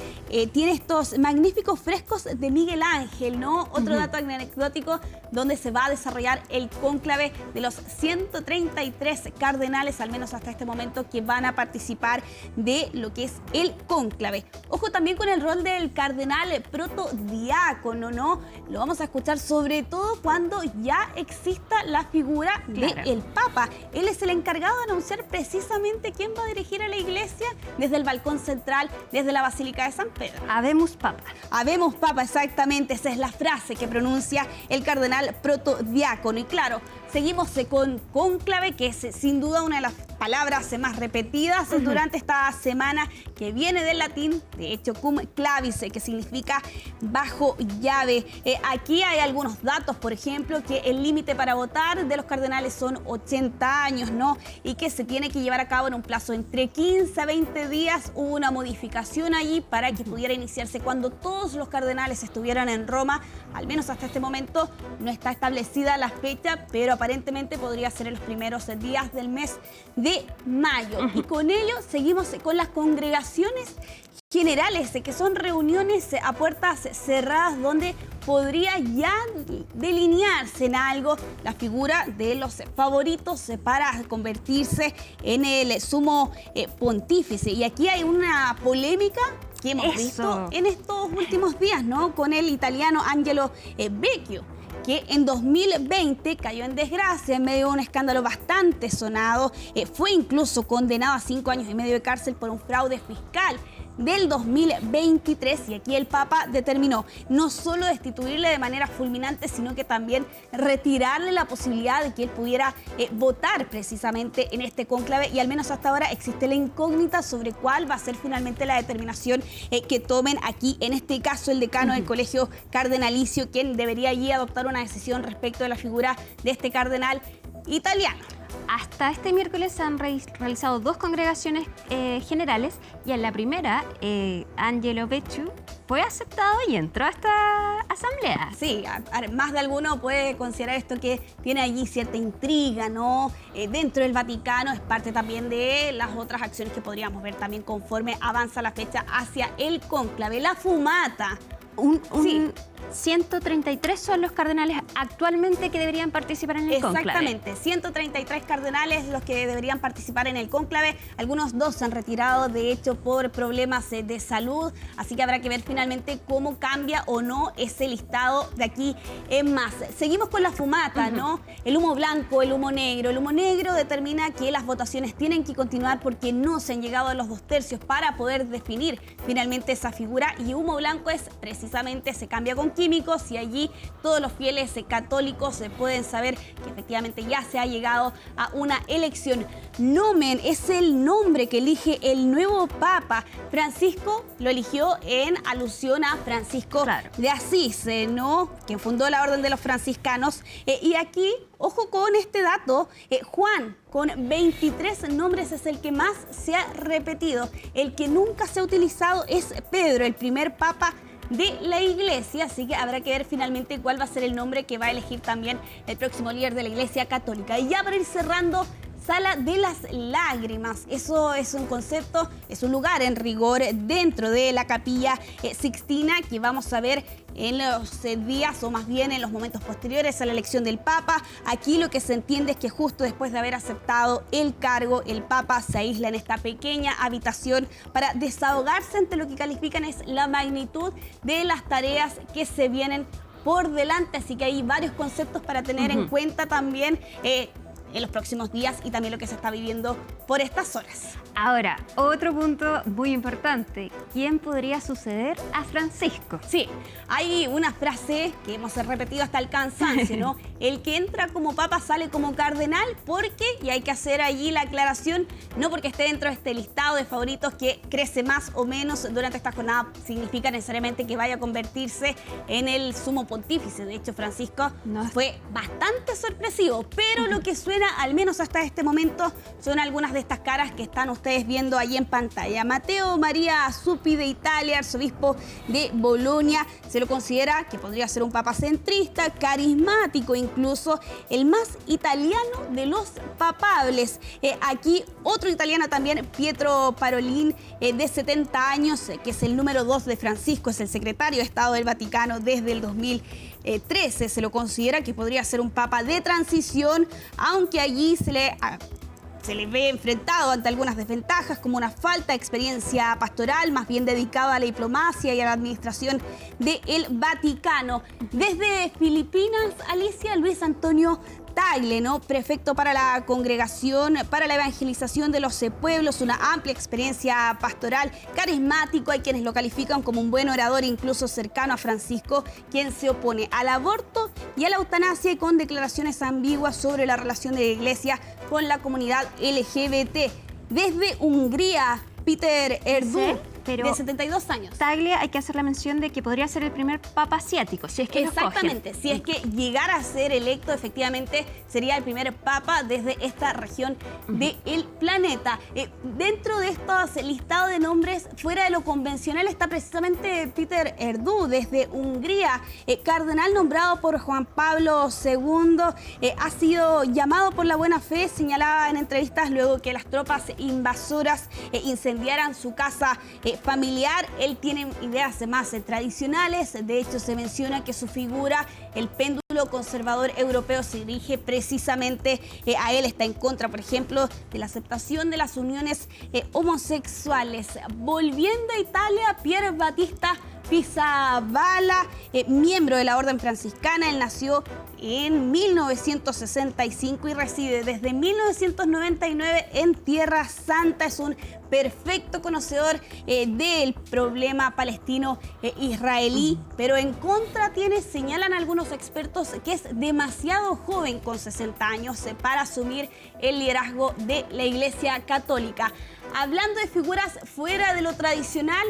Speaker 10: tiene estos magníficos frescos de Miguel Ángel, ¿no? Otro dato anecdótico, donde se va a desarrollar el cónclave de los 133 cardenales, al menos hasta este momento, que van a participar de lo que es el cónclave. Ojo también con el rol del cardenal protodiácono, ¿no? Lo vamos a escuchar sobre todo cuando ya exista la figura del Papa. Él es el encargado de anunciar precisamente quién va a dirigir a la Iglesia desde el balcón central, desde la Basílica de San Pedro.
Speaker 1: Habemos Papa.
Speaker 10: Habemos Papa, exactamente, esa es la frase que pronuncia el cardenal protodiácono. Y claro, seguimos con cónclave, que es sin duda una de las palabras más repetidas durante esta semana, que viene del latín, de hecho, cum clavis, que significa bajo llave. Aquí hay algunos datos, por ejemplo, que el límite para votar de los cardenales son 80 años, ¿no? Y que se tiene que llevar a cabo en un plazo entre 15 a 20 días. Hubo una modificación allí para que pudiera iniciarse cuando todos los cardenales estuvieran en Roma. Al menos hasta este momento no está establecida la fecha, pero aparentemente podría ser en los primeros días del mes de mayo. Y con ello seguimos con las congregaciones generales, que son reuniones a puertas cerradas donde podría ya delinearse en algo la figura de los favoritos para convertirse en el sumo pontífice. Y aquí hay una polémica que hemos visto en estos últimos días, ¿no? Con el italiano Angelo Becchio, que en 2020 cayó en desgracia en medio de un escándalo bastante sonado. Fue incluso condenado a 5 años y medio de cárcel por un fraude fiscal del 2023, y aquí el Papa determinó no solo destituirle de manera fulminante, sino que también retirarle la posibilidad de que él pudiera votar precisamente en este cónclave, y al menos hasta ahora existe la incógnita sobre cuál va a ser finalmente la determinación que tomen aquí, en este caso el decano del Colegio Cardenalicio, quien debería allí adoptar una decisión respecto de la figura de este cardenal italiano.
Speaker 1: Hasta este miércoles se han realizado 2 congregaciones generales, y en la primera, Angelo Becchio fue aceptado y entró a esta asamblea.
Speaker 10: Sí, más de alguno puede considerar esto que tiene allí cierta intriga, ¿no? Dentro del Vaticano, es parte también de las otras acciones que podríamos ver también conforme avanza la fecha hacia el cónclave. La fumata.
Speaker 1: Sí. 133 son los cardenales actualmente que deberían participar en el cónclave.
Speaker 10: Exactamente, 133 cardenales los que deberían participar en el cónclave. Algunos 2 se han retirado, de hecho, por problemas de salud. Así que habrá que ver finalmente cómo cambia o no ese listado de aquí en más. Seguimos con la fumata, ¿no? El humo blanco, el humo negro. El humo negro determina que las votaciones tienen que continuar porque no se han llegado a los 2/3 para poder definir finalmente esa figura. Y humo blanco es precisamente, se cambia con químicos, y allí todos los fieles católicos pueden saber que efectivamente ya se ha llegado a una elección. Nomen es el nombre que elige el nuevo Papa. Francisco lo eligió en alusión a Francisco de Asís, ¿no? Quien fundó la Orden de los Franciscanos. Y aquí, ojo con este dato, Juan, con 23 nombres, es el que más se ha repetido. El que nunca se ha utilizado es Pedro, el primer Papa de la Iglesia, así que habrá que ver finalmente cuál va a ser el nombre que va a elegir también el próximo líder de la Iglesia Católica. Y ya para ir cerrando, Sala de las Lágrimas. Eso es un concepto, es un lugar en rigor dentro de la Capilla Sixtina que vamos a ver en los días, o más bien en los momentos posteriores a la elección del Papa. Aquí lo que se entiende es que justo después de haber aceptado el cargo, el Papa se aísla en esta pequeña habitación para desahogarse ante lo que califican es la magnitud de las tareas que se vienen por delante. Así que hay varios conceptos para tener en cuenta también en los próximos días, y también lo que se está viviendo por estas horas.
Speaker 1: Ahora, otro punto muy importante. ¿Quién podría suceder a Francisco?
Speaker 10: Sí, hay una frase que hemos repetido hasta el cansancio, ¿no? El que entra como papa sale como cardenal, porque, y hay que hacer allí la aclaración, no porque esté dentro de este listado de favoritos que crece más o menos durante esta jornada, significa necesariamente que vaya a convertirse en el sumo pontífice. De hecho, Francisco fue bastante sorpresivo, pero lo que suena, al menos hasta este momento, son algunas de estas caras que están ustedes viendo ahí en pantalla. Matteo Maria Zuppi de Italia, arzobispo de Bolonia, se lo considera que podría ser un papa centrista, carismático, incluso el más italiano de los papables. Aquí otro italiano también, Pietro Parolin, de 70 años, que es el número 2 de Francisco, es el secretario de Estado del Vaticano desde el 2013. Se lo considera que podría ser un papa de transición, aunque allí se le ve enfrentado ante algunas desventajas, como una falta de experiencia pastoral, más bien dedicado a la diplomacia y a la administración del Vaticano. Desde Filipinas, Alicia, Luis Antonio Tagle, ¿no? Prefecto para la Congregación para la Evangelización de los Pueblos, una amplia experiencia pastoral, carismático. Hay quienes lo califican como un buen orador, incluso cercano a Francisco, quien se opone al aborto y a la eutanasia, y con declaraciones ambiguas sobre la relación de la Iglesia con la comunidad LGBT. Desde Hungría, Peter Erdős, de 72 años.
Speaker 1: Tagle, hay que hacer la mención de que podría ser el primer papa asiático, si es que
Speaker 10: exactamente, si es que llegara a ser electo, efectivamente sería el primer papa desde esta región del planeta. Dentro de estos listados de nombres, fuera de lo convencional, está precisamente Peter Erdős, desde Hungría, cardenal nombrado por Juan Pablo II. Ha sido llamado por la buena fe, señalaba en entrevistas luego que las tropas invasoras incendiaran su casa familiar. Él tiene ideas más tradicionales. De hecho, se menciona que su figura, el péndulo conservador europeo, se dirige precisamente a él. Está en contra, por ejemplo, de la aceptación de las uniones homosexuales. Volviendo a Italia, Pier Battista Pizzaballa, miembro de la Orden Franciscana. Él nació en 1965 y reside desde 1999 en Tierra Santa. Es un perfecto conocedor del problema palestino-israelí, pero en contra señalan algunos expertos, que es demasiado joven con 60 años para asumir el liderazgo de la Iglesia Católica. Hablando de figuras fuera de lo tradicional,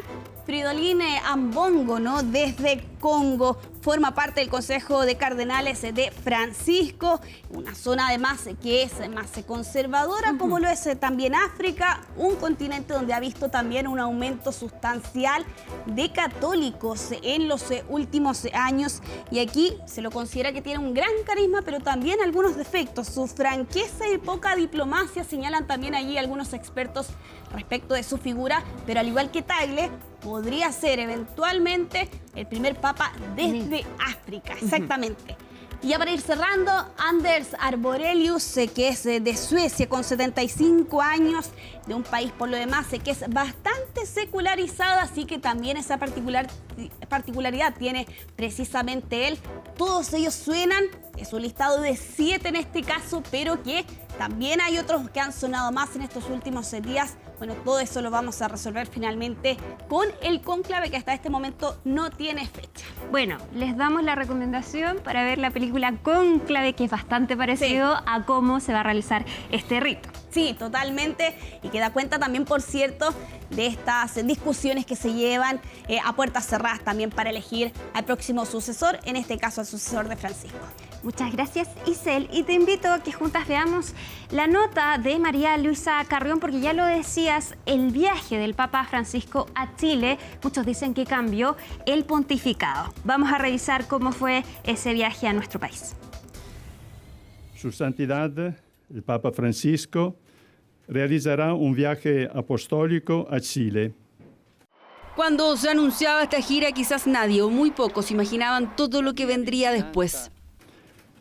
Speaker 10: Fridolin Ambongo, ¿no? Desde Congo, forma parte del Consejo de Cardenales de Francisco, una zona además que es más conservadora, como lo es también África, un continente donde ha visto también un aumento sustancial de católicos en los últimos años, y aquí se lo considera que tiene un gran carisma, pero también algunos defectos. Su franqueza y poca diplomacia señalan también allí algunos expertos respecto de su figura, pero al igual que Tagle, podría ser eventualmente el primer papa desde África, exactamente. Y ya para ir cerrando, Anders Arborelius, que es de Suecia, con 75 años, de un país por lo demás que es bastante secularizado, así que también esa particularidad tiene precisamente él. Todos ellos suenan, es un listado de 7 en este caso, pero que también hay otros que han sonado más en estos últimos días. Bueno, todo eso lo vamos a resolver finalmente con el cónclave, que hasta este momento no tiene fecha.
Speaker 1: Bueno, les damos la recomendación para ver la película Cónclave, que es bastante parecido a cómo se va a realizar este rito.
Speaker 10: Sí, totalmente, y que da cuenta también, por cierto, de estas discusiones que se llevan a puertas cerradas también para elegir al próximo sucesor, en este caso al sucesor de Francisco.
Speaker 1: Muchas gracias, Isel, y te invito a que juntas veamos la nota de María Luisa Carrión, porque ya lo decías, el viaje del Papa Francisco a Chile, muchos dicen que cambió el pontificado. Vamos a revisar cómo fue ese viaje a nuestro país.
Speaker 11: Su Santidad, el Papa Francisco, realizará un viaje apostólico a Chile.
Speaker 12: Cuando se anunciaba esta gira, quizás nadie o muy pocos imaginaban todo lo que vendría después.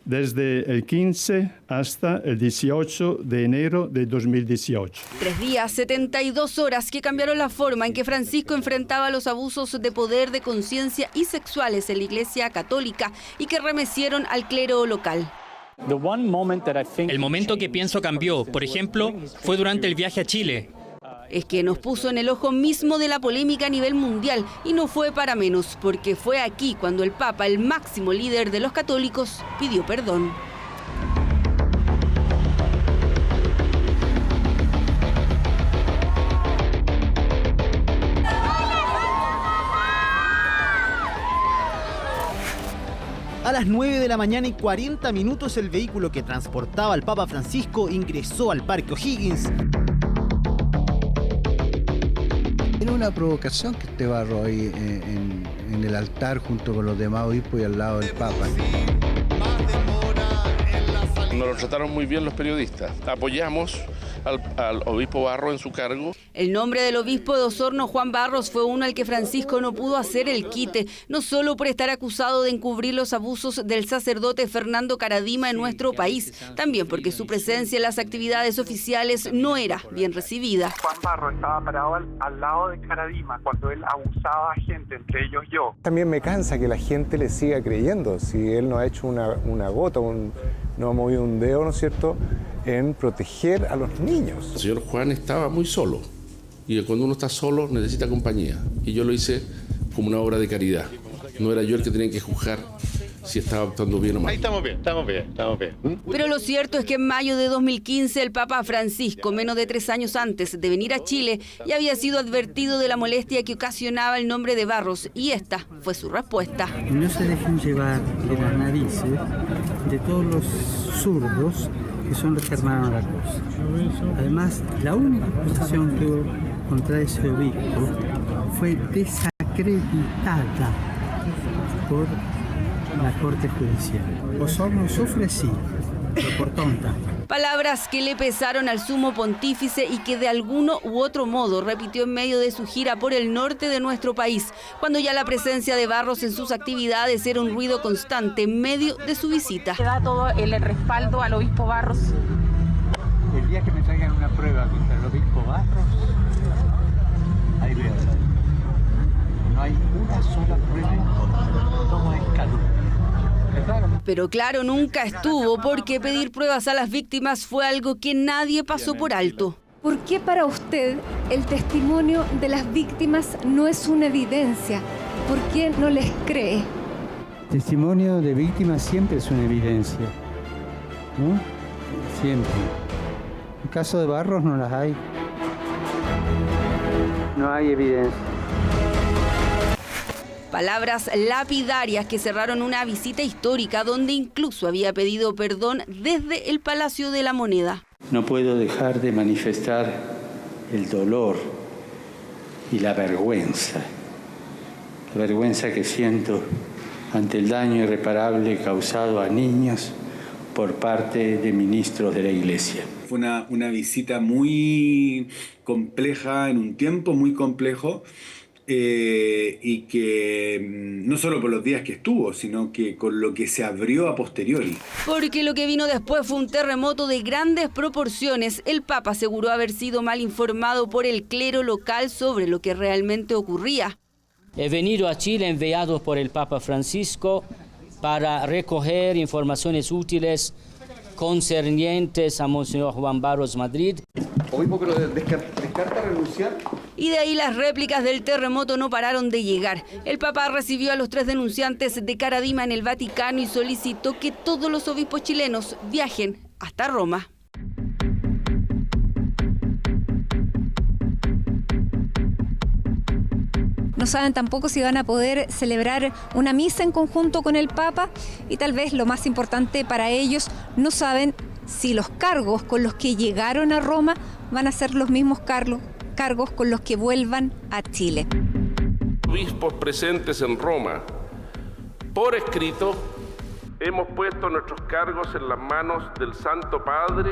Speaker 11: Desde el 15 hasta el 18 de enero de 2018.
Speaker 12: 3 días, 72 horas que cambiaron la forma en que Francisco enfrentaba los abusos de poder, de conciencia y sexuales en la Iglesia Católica y que remecieron al clero local.
Speaker 13: El momento que pienso cambió, por ejemplo, fue durante el viaje a Chile.
Speaker 12: Es que nos puso en el ojo mismo de la polémica a nivel mundial, y no fue para menos, porque fue aquí cuando el Papa, el máximo líder de los católicos, pidió perdón.
Speaker 14: A las 9 de la mañana y 40 minutos, el vehículo que transportaba al Papa Francisco ingresó al Parque O'Higgins.
Speaker 15: Era una provocación que esté Barro ahí en el altar junto con los demás obispos y al lado del Papa.
Speaker 16: Nos lo trataron muy bien los periodistas. Apoyamos al obispo Barro en su cargo.
Speaker 12: El nombre del obispo de Osorno, Juan Barros, fue uno al que Francisco no pudo hacer el quite, no solo por estar acusado de encubrir los abusos del sacerdote Fernando Caradima en nuestro país, también porque su presencia en las actividades oficiales no era bien recibida.
Speaker 17: Juan Barros estaba parado al lado de Caradima cuando él abusaba a gente, entre ellos yo.
Speaker 18: También me cansa que la gente le siga creyendo, si él no ha hecho una gota, no ha movido un dedo, ¿no es cierto?, en proteger a los niños.
Speaker 16: El señor Juan estaba muy solo, y cuando uno está solo necesita compañía, y yo lo hice como una obra de caridad. No era yo el que tenía que juzgar si estaba actuando bien o mal.
Speaker 17: Ahí estamos bien.
Speaker 12: Pero lo cierto es que en mayo de 2015 el Papa Francisco, menos de 3 años antes de venir a Chile, ya había sido advertido de la molestia que ocasionaba el nombre de Barros, y esta fue su respuesta.
Speaker 4: No se dejen llevar de las narices de todos los zurdos que son los que armaron la cosa. Además, la única acusación que hubo contra ese obispo fue desacreditada por la Corte Judicial. Osorno sufre, sí, por tonta.
Speaker 12: Palabras que le pesaron al sumo pontífice y que de alguno u otro modo repitió en medio de su gira por el norte de nuestro país, cuando ya la presencia de Barros en sus actividades era un ruido constante en medio de su visita.
Speaker 19: Le da todo el respaldo al obispo Barros.
Speaker 4: El día que me traigan una prueba contra el obispo Barros, ahí veo. No hay una sola prueba en contra. Todo es calumnia.
Speaker 12: Pero claro, nunca estuvo, porque pedir pruebas a las víctimas fue algo que nadie pasó por alto.
Speaker 20: ¿Por qué para usted el testimonio de las víctimas no es una evidencia? ¿Por qué no les cree?
Speaker 4: Testimonio de víctimas siempre es una evidencia, ¿no? Siempre. En el caso de Barros no las hay. No hay evidencia.
Speaker 12: Palabras lapidarias que cerraron una visita histórica donde incluso había pedido perdón desde el Palacio de la Moneda.
Speaker 4: No puedo dejar de manifestar el dolor y la vergüenza que siento ante el daño irreparable causado a niños por parte de ministros de la Iglesia.
Speaker 21: Fue una visita muy compleja, en un tiempo muy complejo, y que no solo por los días que estuvo, sino que con lo que se abrió a posteriori.
Speaker 12: Porque lo que vino después fue un terremoto de grandes proporciones. El Papa aseguró haber sido mal informado por el clero local sobre lo que realmente ocurría.
Speaker 22: He venido a Chile enviado por el Papa Francisco para recoger informaciones útiles concernientes a Monseñor Juan Barros Madrid.
Speaker 23: Obispo, pero ¿descarta renunciar?
Speaker 12: Y de ahí las réplicas del terremoto no pararon de llegar. El Papa recibió a los 3 denunciantes de Caradima en el Vaticano y solicitó que todos los obispos chilenos viajen hasta Roma.
Speaker 20: No saben tampoco si van a poder celebrar una misa en conjunto con el Papa y tal vez lo más importante para ellos, no saben si los cargos con los que llegaron a Roma van a ser los mismos cargos con los que vuelvan a Chile.
Speaker 24: Obispos presentes en Roma, por escrito, hemos puesto nuestros cargos en las manos del Santo Padre.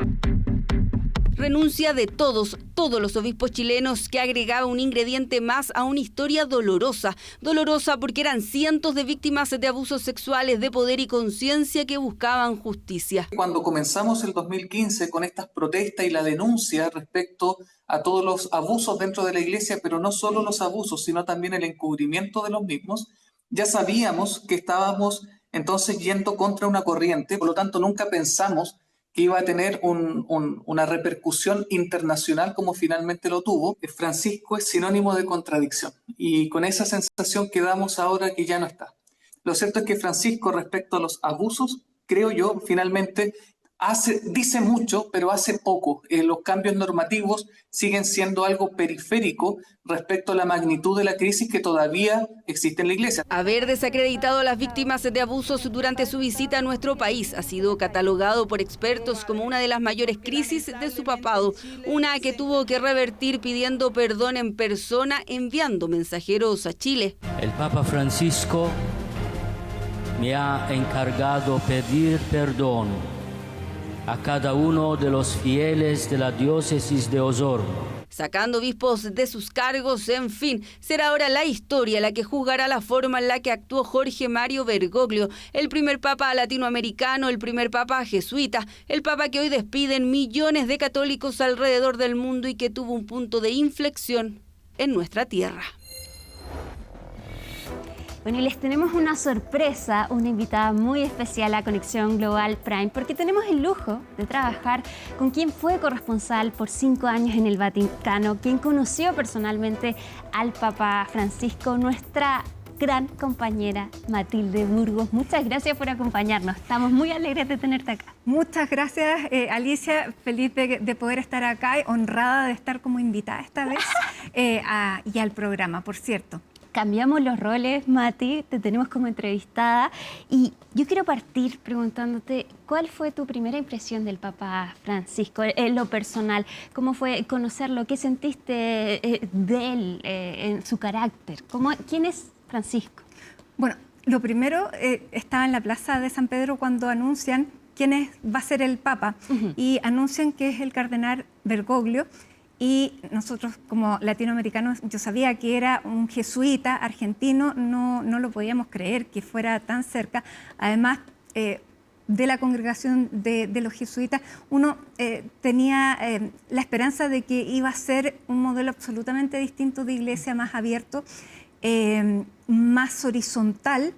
Speaker 12: Renuncia de todos los obispos chilenos, que agregaba un ingrediente más a una historia dolorosa porque eran cientos de víctimas de abusos sexuales, de poder y conciencia que buscaban justicia.
Speaker 25: Cuando comenzamos el 2015 con estas protestas y la denuncia respecto a todos los abusos dentro de la Iglesia, pero no solo los abusos, sino también el encubrimiento de los mismos, ya sabíamos que estábamos entonces yendo contra una corriente, por lo tanto nunca pensamos que iba a tener una repercusión internacional como finalmente lo tuvo. Francisco es sinónimo de contradicción y con esa sensación quedamos ahora que ya no está. Lo cierto es que Francisco, respecto a los abusos, creo yo, finalmente dice mucho, pero hace poco. Los cambios normativos siguen siendo algo periférico respecto a la magnitud de la crisis que todavía existe en la Iglesia.
Speaker 12: Haber desacreditado a las víctimas de abusos durante su visita a nuestro país ha sido catalogado por expertos como una de las mayores crisis de su papado, una que tuvo que revertir pidiendo perdón en persona, enviando mensajeros a Chile.
Speaker 22: El Papa Francisco me ha encargado pedir perdón a cada uno de los fieles de la diócesis de Osorno.
Speaker 12: Sacando obispos de sus cargos, en fin, será ahora la historia la que juzgará la forma en la que actuó Jorge Mario Bergoglio, el primer papa latinoamericano, el primer papa jesuita, el papa que hoy despiden millones de católicos alrededor del mundo y que tuvo un punto de inflexión en nuestra tierra.
Speaker 1: Bueno, y les tenemos una sorpresa, una invitada muy especial a Conexión Global Prime, porque tenemos el lujo de trabajar con quien fue corresponsal por 5 años en el Vaticano, quien conoció personalmente al Papa Francisco, nuestra gran compañera Matilde Burgos. Muchas gracias por acompañarnos. Estamos muy alegres de tenerte acá.
Speaker 26: Muchas gracias, Alicia. Feliz de poder estar acá y honrada de estar como invitada esta vez y al programa, por cierto.
Speaker 1: Cambiamos los roles, Mati, te tenemos como entrevistada y yo quiero partir preguntándote cuál fue tu primera impresión del Papa Francisco, en lo personal, cómo fue conocerlo, qué sentiste de él, en su carácter, ¿quién es Francisco?
Speaker 26: Bueno, lo primero, estaba en la plaza de San Pedro cuando anuncian quién va a ser el Papa, y anuncian que es el cardenal Bergoglio. Y nosotros como latinoamericanos, yo sabía que era un jesuita argentino, no lo podíamos creer que fuera tan cerca. Además, de la congregación de los jesuitas, uno tenía la esperanza de que iba a ser un modelo absolutamente distinto de iglesia, más abierto, más horizontal,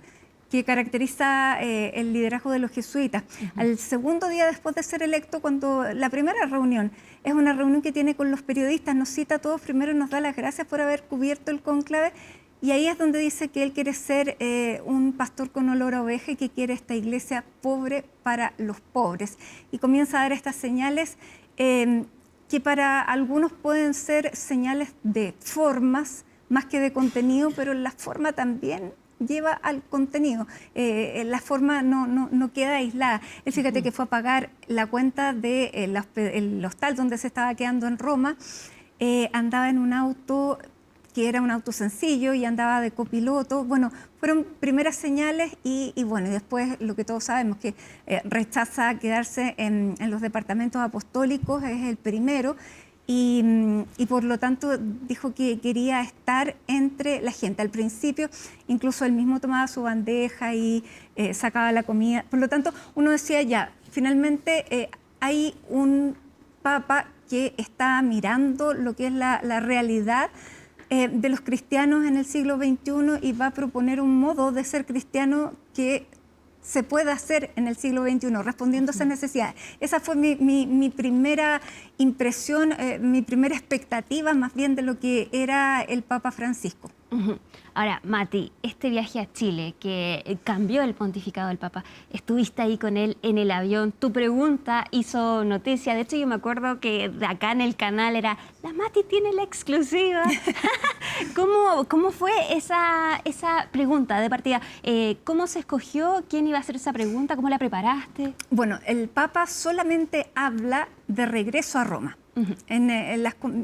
Speaker 26: que caracteriza el liderazgo de los jesuitas. Al segundo día después de ser electo, cuando la primera reunión es una reunión que tiene con los periodistas, nos cita a todos, primero nos da las gracias por haber cubierto el cónclave, y ahí es donde dice que él quiere ser un pastor con olor a oveja y que quiere esta iglesia pobre para los pobres. Y comienza a dar estas señales que para algunos pueden ser señales de formas más que de contenido, pero la forma también lleva al contenido. La forma no queda aislada. Él, fíjate que fue a pagar la cuenta del hostal donde se estaba quedando en Roma, andaba en un auto que era un auto sencillo y andaba de copiloto. Bueno, fueron primeras señales y bueno, y después lo que todos sabemos, que rechaza quedarse en los departamentos apostólicos, es el primero. Y por lo tanto dijo que quería estar entre la gente. Al principio incluso él mismo tomaba su bandeja y sacaba la comida. Por lo tanto uno decía ya, finalmente hay un papa que está mirando lo que es la realidad de los cristianos en el siglo XXI y va a proponer un modo de ser cristiano que se puede hacer en el siglo XXI, respondiendo a esas necesidades. Esa fue mi primera impresión, mi primera expectativa más bien de lo que era el Papa Francisco.
Speaker 1: Ahora, Mati, este viaje a Chile que cambió el pontificado del Papa, estuviste ahí con él en el avión, tu pregunta hizo noticia, de hecho yo me acuerdo que de acá en el canal era, la Mati tiene la exclusiva. ¿Cómo fue esa pregunta de partida? ¿Cómo se escogió? ¿Quién iba a hacer esa pregunta? ¿Cómo la preparaste?
Speaker 26: Bueno, el Papa solamente habla de regreso a Roma.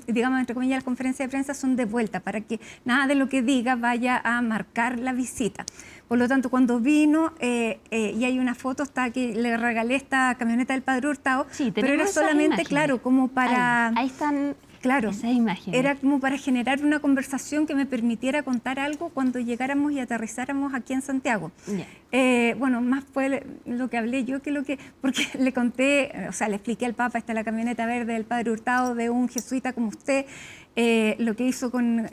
Speaker 26: Digamos, entre comillas, las conferencias de prensa son de vuelta para que nada de lo que diga vaya a marcar la visita. Por lo tanto, cuando vino, y hay una foto, está que le regalé esta camioneta del Padre Hurtado, sí, pero era solamente, claro, como para...
Speaker 1: Ahí están...
Speaker 26: Claro,
Speaker 1: esas imágenes.
Speaker 26: Era como para generar una conversación que me permitiera contar algo cuando llegáramos y aterrizáramos aquí en Santiago. Yeah. Bueno, más fue lo que hablé yo porque le conté, o sea, le expliqué al Papa, está la camioneta verde del Padre Hurtado de un jesuita como usted, lo que hizo con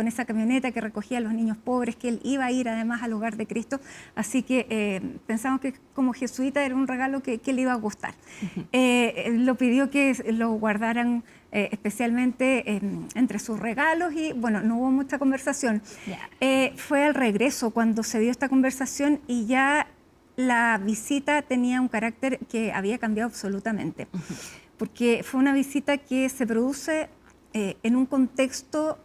Speaker 26: esa camioneta que recogía a los niños pobres, que él iba a ir además al hogar de Cristo, así que pensamos que como jesuita era un regalo que le iba a gustar. Lo pidió que lo guardaran especialmente entre sus regalos y bueno, no hubo mucha conversación. Yeah. Fue al regreso cuando se dio esta conversación y ya la visita tenía un carácter que había cambiado absolutamente, porque fue una visita que se produce en un contexto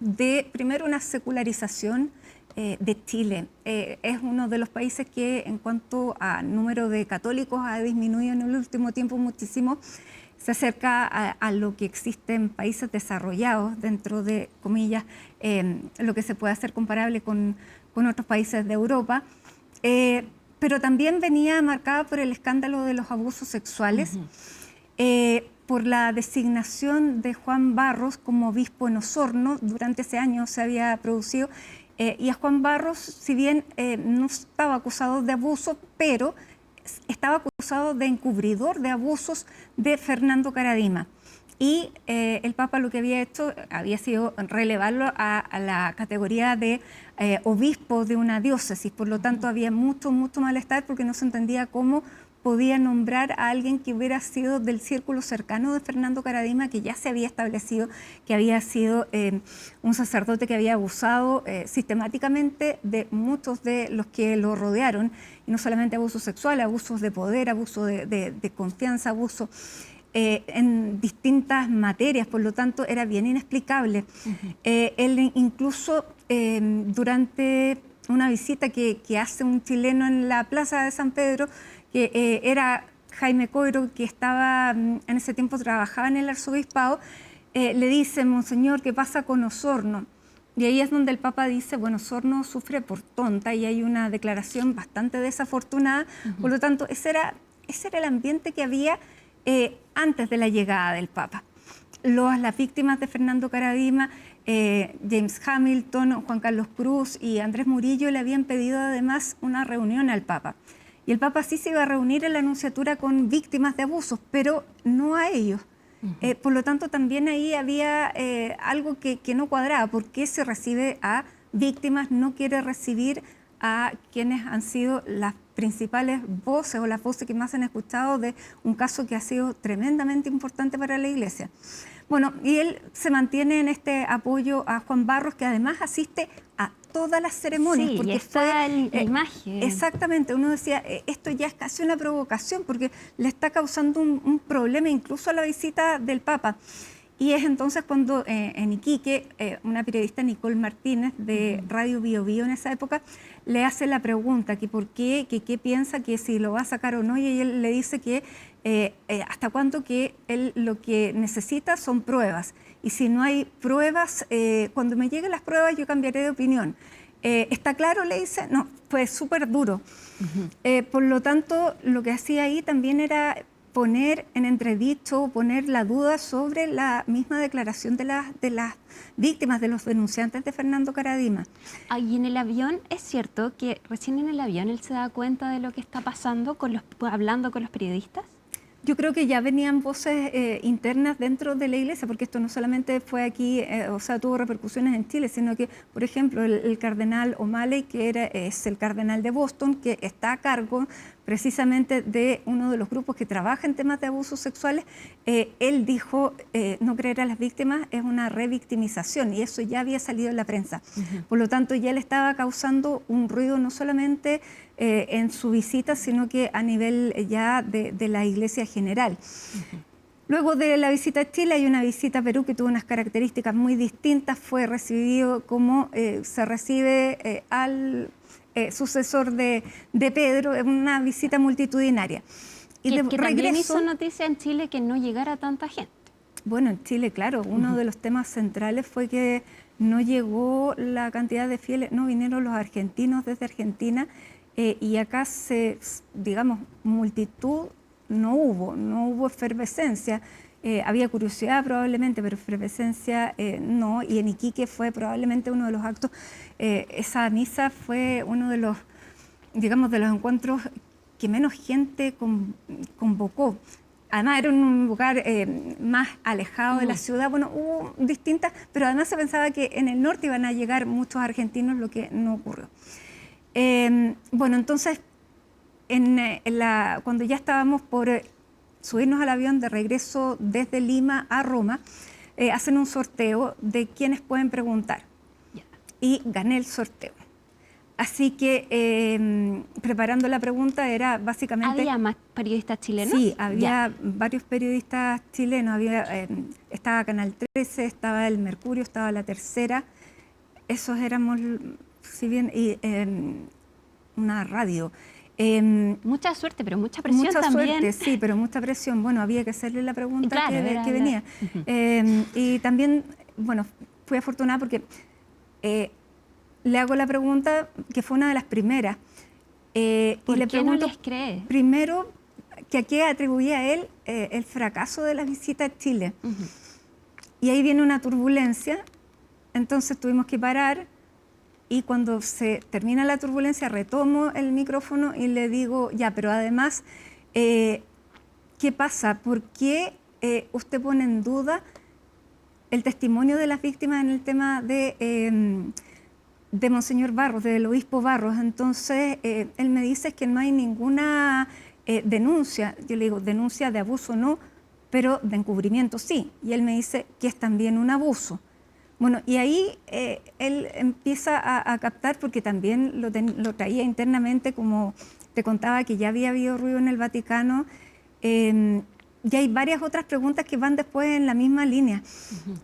Speaker 26: de, primero, una secularización de Chile. Es uno de los países que en cuanto a número de católicos ha disminuido en el último tiempo muchísimo. Se acerca a lo que existe en países desarrollados, dentro de, comillas, lo que se puede hacer comparable con otros países de Europa, pero también venía marcada por el escándalo de los abusos sexuales, por la designación de Juan Barros como obispo en Osorno. Durante ese año se había producido, y a Juan Barros, si bien no estaba acusado de abuso, pero estaba acusado de encubridor de abusos de Fernando Karadima. Y el Papa lo que había hecho había sido relevarlo a la categoría de obispo de una diócesis. Por lo tanto, había mucho malestar porque no se entendía cómo podía nombrar a alguien que hubiera sido del círculo cercano de Fernando Karadima, que ya se había establecido que había sido un sacerdote que había abusado sistemáticamente de muchos de los que lo rodearon, y no solamente abusos sexuales, abusos de poder, abuso de confianza, abuso en distintas materias. Por lo tanto, era bien inexplicable. Él incluso durante una visita que hace un chileno en la Plaza de San Pedro, que era Jaime Coiro, que estaba en ese tiempo, trabajaba en el arzobispado, le dice: Monseñor, ¿qué pasa con Osorno? Y ahí es donde el Papa dice: bueno, Osorno sufre por tonta, y hay una declaración bastante desafortunada. Por lo tanto, ese era ese era el ambiente que había antes de la llegada del Papa. Las víctimas de Fernando Karadima, James Hamilton, Juan Carlos Cruz y Andrés Murillo le habían pedido además una reunión al Papa. Y el Papa sí se iba a reunir en la Nunciatura con víctimas de abusos, pero no a ellos. Por lo tanto, también ahí había algo que no cuadraba. ¿Por qué se recibe a víctimas, no quiere recibir a quienes han sido las principales voces o las voces que más han escuchado de un caso que ha sido tremendamente importante para la Iglesia? Bueno, y él se mantiene en este apoyo a Juan Barros, que además asiste a todas las ceremonias.
Speaker 1: Sí,
Speaker 26: porque
Speaker 1: está la imagen.
Speaker 26: Exactamente, uno decía, esto ya es casi una provocación, porque le está causando un problema incluso a la visita del Papa. Y es entonces cuando en Iquique, una periodista, Nicole Martínez, de Radio Bio Bio en esa época, le hace la pregunta, que por qué, que qué piensa, que si lo va a sacar o no, y él le dice que hasta cuándo que él lo que necesita son pruebas. Y si no hay pruebas, cuando me lleguen las pruebas yo cambiaré de opinión. ¿Está claro? Le dice. No, fue súper duro. Por lo tanto, lo que hacía ahí también era poner en entredicho, poner la duda sobre la misma declaración de las víctimas, de los denunciantes de Fernando Karadima.
Speaker 1: Y en el avión, es cierto que recién en el avión él se da cuenta de lo que está pasando hablando con los periodistas.
Speaker 26: Yo creo que ya venían voces internas dentro de la Iglesia, porque esto no solamente fue aquí, tuvo repercusiones en Chile, sino que, por ejemplo, el cardenal O'Malley, que es el cardenal de Boston, que está a cargo precisamente de uno de los grupos que trabaja en temas de abusos sexuales, él dijo, no creer a las víctimas es una revictimización, y eso ya había salido en la prensa. Por lo tanto, ya le estaba causando un ruido no solamente en su visita, sino que a nivel ya de la Iglesia general. Luego de la visita a Chile hay una visita a Perú que tuvo unas características muy distintas. Fue recibido como se recibe al sucesor de Pedro, en una visita multitudinaria. Y
Speaker 1: que también hizo noticia en Chile que no llegara tanta gente.
Speaker 26: Bueno, en Chile, claro, uno de los temas centrales fue que no llegó la cantidad de fieles, no vinieron los argentinos desde Argentina, y acá digamos, multitud no hubo efervescencia. Había curiosidad probablemente, pero efervescencia no. Y en Iquique fue probablemente uno de los actos, esa misa fue uno de los, digamos, de los encuentros que menos gente convocó. Además era un lugar más alejado de la ciudad. Bueno, hubo distintas, pero además se pensaba que en el norte iban a llegar muchos argentinos, lo que no ocurrió. Bueno, entonces, cuando ya estábamos por subirnos al avión de regreso desde Lima a Roma, hacen un sorteo de quienes pueden preguntar. Y gané el sorteo. Así que preparando la pregunta era básicamente...
Speaker 1: ¿Había más periodistas chilenos?
Speaker 26: Sí, había varios periodistas chilenos. Estaba Canal 13, estaba El Mercurio, estaba La Tercera. Esos éramos... si bien una radio.
Speaker 1: Mucha suerte, pero mucha presión
Speaker 26: mucha
Speaker 1: también.
Speaker 26: Suerte, sí, pero mucha presión. Bueno, había que hacerle la pregunta que venía. Y también, bueno, fui afortunada porque le hago la pregunta que fue una de las primeras.
Speaker 1: ¿Por
Speaker 26: y le
Speaker 1: qué
Speaker 26: pregunto,
Speaker 1: no les cree?
Speaker 26: Primero, que a qué atribuía él el fracaso de la visita a Chile. Y ahí viene una turbulencia, entonces tuvimos que parar. Y cuando se termina la turbulencia, retomo el micrófono y le digo, ya, pero además, ¿qué pasa? ¿Por qué usted pone en duda el testimonio de las víctimas en el tema de Monseñor Barros, del obispo Barros? Entonces, él me dice que no hay ninguna denuncia. Yo le digo, denuncia de abuso no, pero de encubrimiento sí. Y él me dice que es también un abuso. Bueno, y ahí él empieza a captar, porque también lo traía internamente, como te contaba que ya había habido ruido en el Vaticano, y hay varias otras preguntas que van después en la misma línea.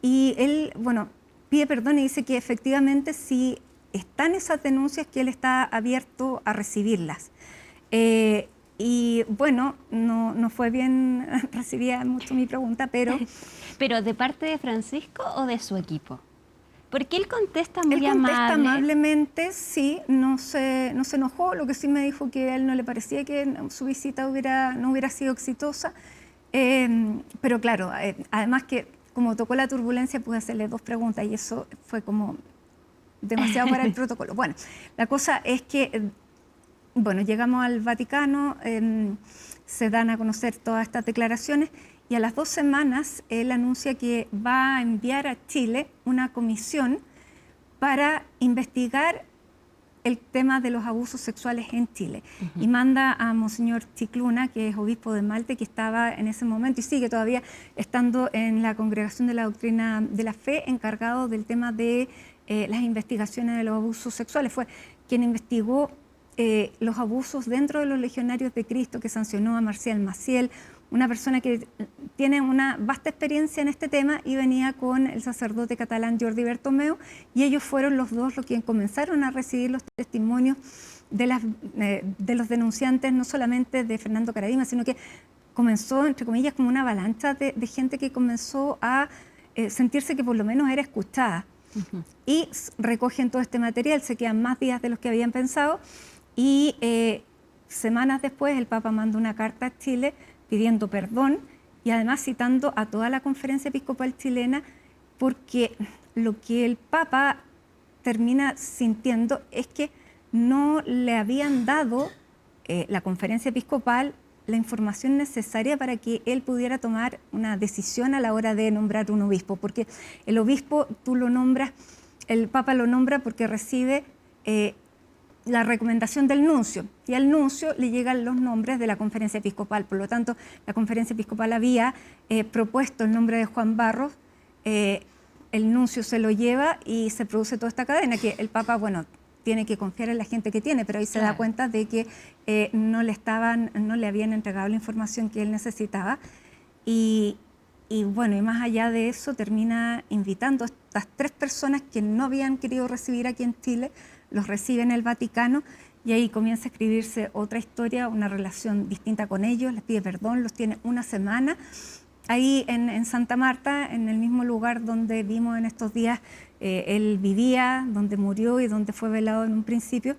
Speaker 26: Y él, bueno, pide perdón y dice que efectivamente sí están esas denuncias, que él está abierto a recibirlas. Y bueno, no fue bien recibida mucho mi pregunta, pero...
Speaker 1: ¿Pero de parte de Francisco o de su equipo? Porque él contesta muy
Speaker 26: Él contesta
Speaker 1: amable.
Speaker 26: amablemente, sí, no se enojó, lo que sí me dijo que a él no le parecía que su visita no hubiera sido exitosa. Pero claro, además que como tocó la turbulencia, pude hacerle 2 preguntas y eso fue como demasiado para el protocolo. Bueno, la cosa es que, bueno, llegamos al Vaticano, se dan a conocer todas estas declaraciones y a las 2 semanas él anuncia que va a enviar a Chile una comisión para investigar el tema de los abusos sexuales en Chile. Y manda a Monseñor Chicluna, que es obispo de Malte, que estaba en ese momento y sigue todavía estando en la Congregación de la Doctrina de la Fe, encargado del tema de las investigaciones de los abusos sexuales. Fue quien investigó los abusos dentro de los legionarios de Cristo, que sancionó a Marcial Maciel, una persona que tiene una vasta experiencia en este tema, y venía con el sacerdote catalán Jordi Bertomeu, y ellos fueron los dos los que comenzaron a recibir los testimonios de los denunciantes, no solamente de Fernando Caradima, sino que comenzó, entre comillas, como una avalancha de gente que comenzó a sentirse que por lo menos era escuchada. Y recogen todo este material, se quedan más días de los que habían pensado, y semanas después el Papa manda una carta a Chile pidiendo perdón y además citando a toda la Conferencia Episcopal chilena, porque lo que el Papa termina sintiendo es que no le habían dado la Conferencia Episcopal la información necesaria para que él pudiera tomar una decisión a la hora de nombrar un obispo, porque el obispo tú lo nombras, el Papa lo nombra porque recibe la recomendación del nuncio, y al nuncio le llegan los nombres de la Conferencia Episcopal. Por lo tanto, la Conferencia Episcopal había propuesto el nombre de Juan Barros, el nuncio se lo lleva y se produce toda esta cadena que el Papa, bueno, tiene que confiar en la gente que tiene, pero ahí se da cuenta de que no le habían entregado la información que él necesitaba. Y bueno, y más allá de eso, termina invitando a estas 3 personas que no habían querido recibir aquí en Chile, los recibe en el Vaticano, y ahí comienza a escribirse otra historia, una relación distinta con ellos, les pide perdón, los tiene una semana ahí en Santa Marta, en el mismo lugar donde vimos en estos días él vivía, donde murió y donde fue velado en un principio.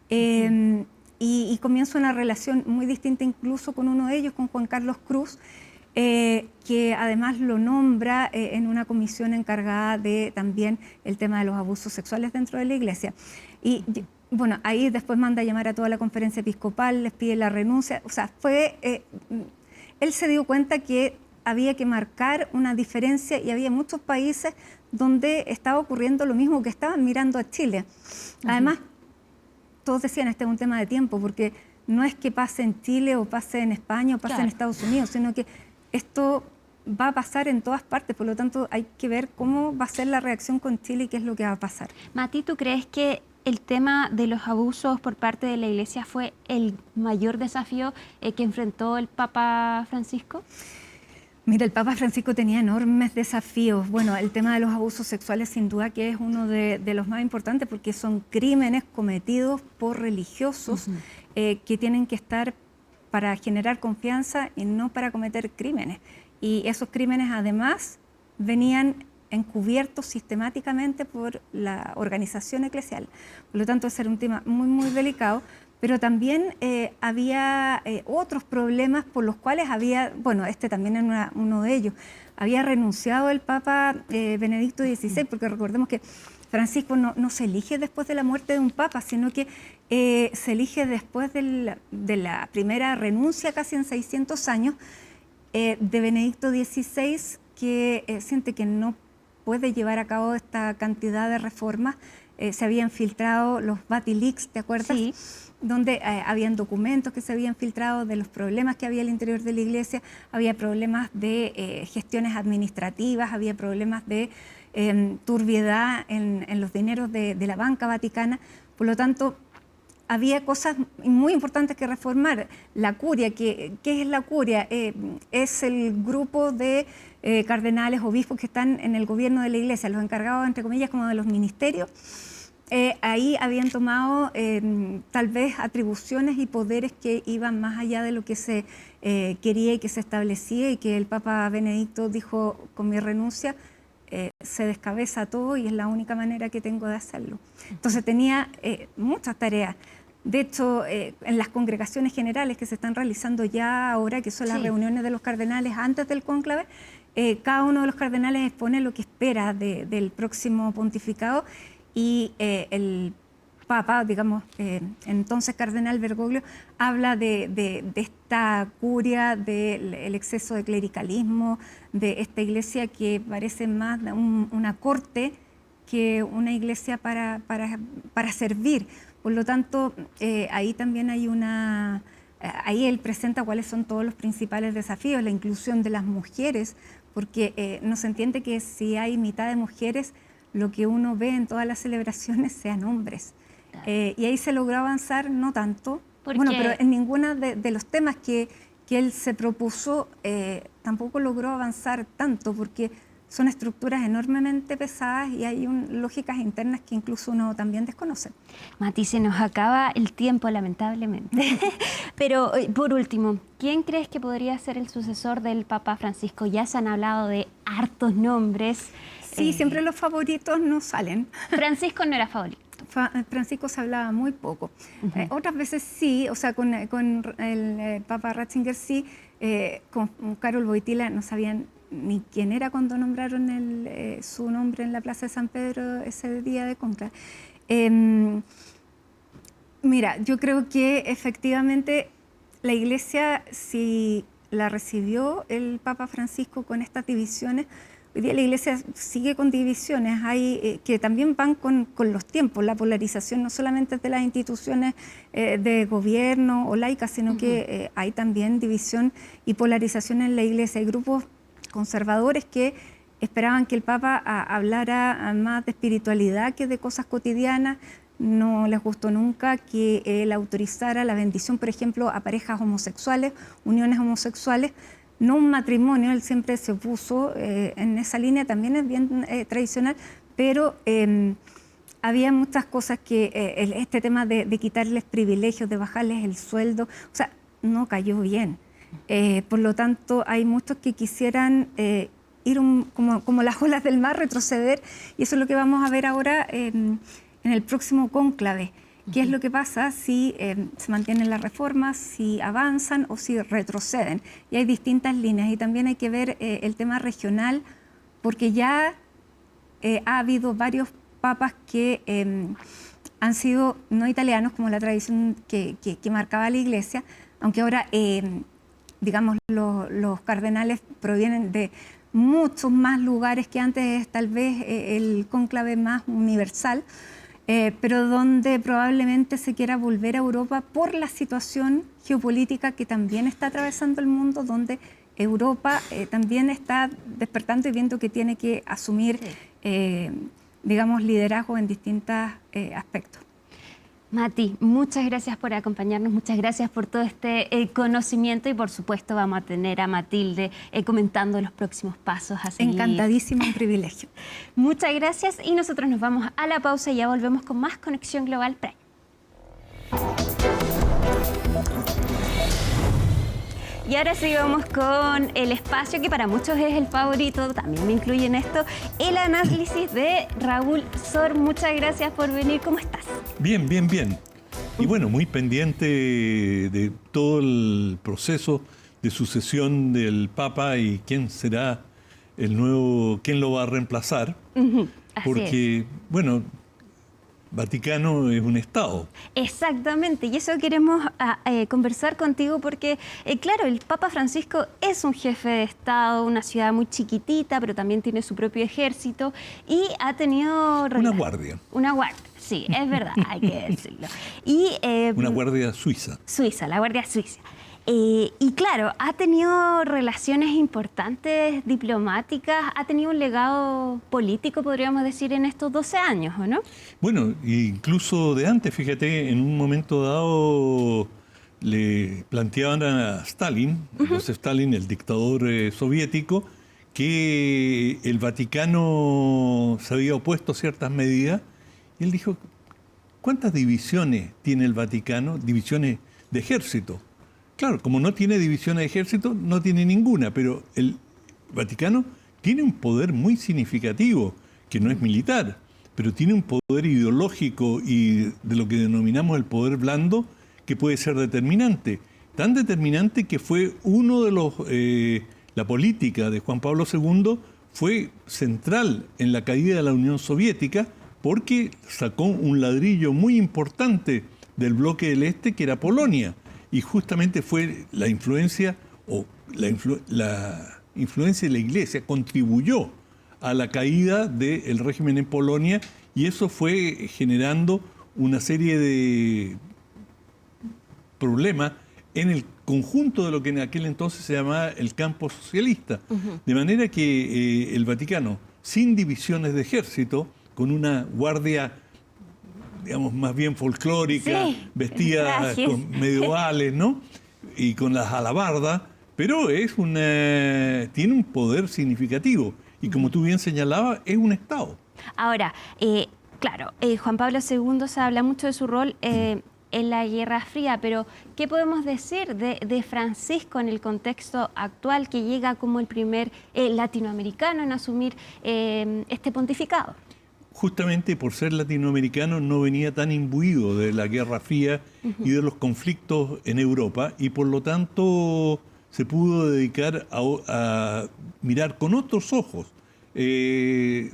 Speaker 26: Y comienza una relación muy distinta incluso con uno de ellos, con Juan Carlos Cruz, que además lo nombra en una comisión encargada de también el tema de los abusos sexuales dentro de la Iglesia. Y bueno, ahí después manda a llamar a toda la Conferencia Episcopal, les pide la renuncia. O sea, él se dio cuenta que había que marcar una diferencia, y había muchos países donde estaba ocurriendo lo mismo, que estaban mirando a Chile. Además, todos decían, este es un tema de tiempo, porque no es que pase en Chile o pase en España o pase en Estados Unidos, sino que esto va a pasar en todas partes. Por lo tanto, hay que ver cómo va a ser la reacción con Chile y qué es lo que va a pasar.
Speaker 1: Mati, ¿tú crees que el tema de los abusos por parte de la Iglesia fue el mayor desafío que enfrentó el Papa Francisco?
Speaker 26: Mira, el Papa Francisco tenía enormes desafíos. Bueno, el tema de los abusos sexuales sin duda que es uno de los más importantes, porque son crímenes cometidos por religiosos que tienen que estar para generar confianza y no para cometer crímenes. Y esos crímenes además venían encubiertos sistemáticamente por la organización eclesial. Por lo tanto, ese era un tema muy, muy delicado. Pero también había otros problemas por los cuales bueno, este también era uno de ellos, había renunciado el Papa Benedicto XVI, porque recordemos que Francisco no se elige después de la muerte de un Papa, sino que se elige después de la primera renuncia casi en 600 años de Benedicto XVI, que siente que no puede llevar a cabo esta cantidad de reformas. Se habían filtrado los Batilix, ¿te acuerdas? Sí. Donde habían documentos que se habían filtrado de los problemas que había al interior de la Iglesia, había problemas de gestiones administrativas, había problemas de turbiedad en los dineros de la banca vaticana. Por lo tanto, había cosas muy importantes que reformar. La curia, ¿qué es la curia? Es el grupo de cardenales, obispos que están en el gobierno de la Iglesia, los encargados, entre comillas, como de los ministerios. Ahí habían tomado tal vez atribuciones y poderes que iban más allá de lo que se quería y que se establecía, y que el Papa Benedicto dijo: con mi renuncia se descabeza todo y es la única manera que tengo de hacerlo. Entonces tenía muchas tareas. De hecho, en las congregaciones generales que se están realizando ya ahora, que son las reuniones de los cardenales antes del cónclave, cada uno de los cardenales expone lo que espera del próximo pontificado y el Papa, digamos, entonces Cardenal Bergoglio, habla de esta curia, del exceso de clericalismo, de esta iglesia que parece más una corte que una iglesia para servir. Por lo tanto, ahí también hay ahí él presenta cuáles son todos los principales desafíos, la inclusión de las mujeres, porque no se entiende que si hay mitad de mujeres, lo que uno ve en todas las celebraciones sean hombres. Y ahí se logró avanzar, no tanto, bueno, pero en ninguna de los temas que él se propuso tampoco logró avanzar tanto, porque son estructuras enormemente pesadas y hay lógicas internas que incluso uno también desconoce.
Speaker 1: Mati, se nos acaba el tiempo, lamentablemente. Pero por último, ¿quién crees que podría ser el sucesor del Papa Francisco? Ya se han hablado de hartos nombres.
Speaker 26: Sí, siempre los favoritos no salen.
Speaker 1: Francisco no era favorito.
Speaker 26: Francisco se hablaba muy poco. Otras veces sí, o sea, con el Papa Ratzinger sí, con Karol Wojtyła no sabían ni quién era cuando nombraron su nombre en la Plaza de San Pedro ese día de conclave. Mira, yo creo que efectivamente la Iglesia, si la recibió el Papa Francisco con estas divisiones, hoy día la Iglesia sigue con divisiones, hay que también van con los tiempos, la polarización no solamente de las instituciones de gobierno o laicas, sino que hay también división y polarización en la Iglesia. Hay grupos conservadores que esperaban que el Papa hablara más de espiritualidad que de cosas cotidianas. No les gustó nunca que él autorizara la bendición, por ejemplo, a parejas homosexuales, uniones homosexuales, no un matrimonio. Él siempre se opuso en esa línea, también es bien tradicional, pero había muchas cosas que este tema de quitarles privilegios, de bajarles el sueldo, o sea, no cayó bien. Por lo tanto, hay muchos que quisieran ir como las olas del mar, retroceder, y eso es lo que vamos a ver ahora en el próximo cónclave. ¿Qué es lo que pasa si se mantienen las reformas, si avanzan o si retroceden? Y hay distintas líneas, y también hay que ver el tema regional, porque ya ha habido varios papas que han sido no italianos, como la tradición que marcaba la Iglesia, aunque ahora digamos, los cardenales provienen de muchos más lugares que antes, es tal vez el cónclave más universal, pero donde probablemente se quiera volver a Europa por la situación geopolítica que también está atravesando el mundo, donde Europa también está despertando y viendo que tiene que asumir, digamos, liderazgo en distintos aspectos.
Speaker 1: Mati, muchas gracias por acompañarnos, muchas gracias por todo este conocimiento, y por supuesto vamos a tener a Matilde comentando los próximos pasos a seguir.
Speaker 26: Encantadísimo, un privilegio.
Speaker 1: Muchas gracias, y nosotros nos vamos a la pausa y ya volvemos con más Conexión Global Prime. Y ahora sí vamos con el espacio que para muchos es el favorito, también me incluye en esto, el análisis de Raúl Sor. Muchas gracias por venir, ¿cómo estás?
Speaker 2: Bien, bien, bien. Y bueno, muy pendiente de todo el proceso de sucesión del Papa y quién será el nuevo, quién lo va a reemplazar. Porque, bueno, Vaticano es un Estado.
Speaker 1: Exactamente, y eso queremos conversar contigo porque, claro, el Papa Francisco es un jefe de Estado, una ciudad muy chiquitita, pero también tiene su propio ejército y ha tenido...
Speaker 2: Una guardia.
Speaker 1: Una guardia, sí, es verdad, hay que decirlo. Y,
Speaker 2: una guardia suiza.
Speaker 1: Suiza, la guardia suiza. Y claro, ha tenido relaciones importantes, diplomáticas, ha tenido un legado político, podríamos decir, en estos 12 años, ¿o no?
Speaker 2: Bueno, incluso de antes, fíjate, en un momento dado le planteaban a Stalin, Joseph Stalin, el dictador soviético, que el Vaticano se había opuesto a ciertas medidas, y él dijo, ¿cuántas divisiones tiene el Vaticano? Divisiones de ejército. Claro, como no tiene división de ejército, no tiene ninguna, pero el Vaticano tiene un poder muy significativo, que no es militar, pero tiene un poder ideológico y de lo que denominamos el poder blando, que puede ser determinante. Tan determinante que fue uno de los... la política de Juan Pablo II fue central en la caída de la Unión Soviética porque sacó un ladrillo muy importante del bloque del Este, que era Polonia. Y justamente fue la influencia, la influencia de la Iglesia contribuyó a la caída del régimen en Polonia, y eso fue generando una serie de problemas en el conjunto de lo que en aquel entonces se llamaba el campo socialista. De manera que el Vaticano, sin divisiones de ejército, con una guardia, digamos, más bien folclórica, sí, vestida con medievales, ¿no? Y con las alabardas, pero tiene un poder significativo. Y como tú bien señalabas, es un Estado.
Speaker 1: Ahora, claro, Juan Pablo II se habla mucho de su rol en la Guerra Fría, pero ¿qué podemos decir de Francisco en el contexto actual, que llega como el primer latinoamericano en asumir este pontificado?
Speaker 2: Justamente por ser latinoamericano no venía tan imbuido de la Guerra Fría y de los conflictos en Europa, y por lo tanto se pudo dedicar a mirar con otros ojos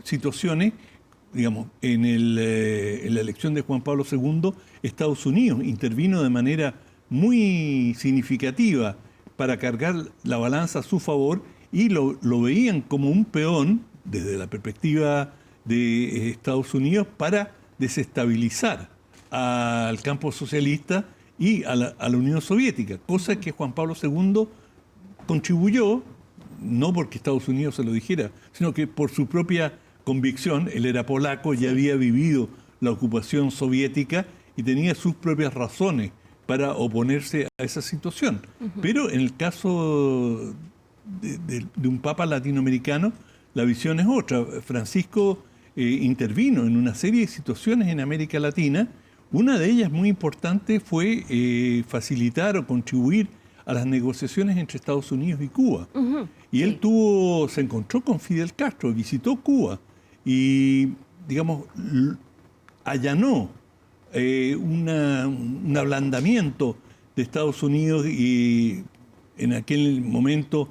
Speaker 2: situaciones. Digamos, en la elección de Juan Pablo II, Estados Unidos intervino de manera muy significativa para cargar la balanza a su favor, y lo veían como un peón desde la perspectiva de Estados Unidos para desestabilizar al campo socialista y a la Unión Soviética, cosa que Juan Pablo II contribuyó, no porque Estados Unidos se lo dijera, sino que por su propia convicción. Él era polaco, ya había vivido la ocupación soviética y tenía sus propias razones para oponerse a esa situación. Pero en el caso de un papa latinoamericano, la visión es otra. Francisco intervino en una serie de situaciones en América Latina. Una de ellas muy importante fue facilitar o contribuir a las negociaciones entre Estados Unidos y Cuba. Y él se encontró con Fidel Castro, visitó Cuba y, digamos, allanó un ablandamiento de Estados Unidos, y en aquel momento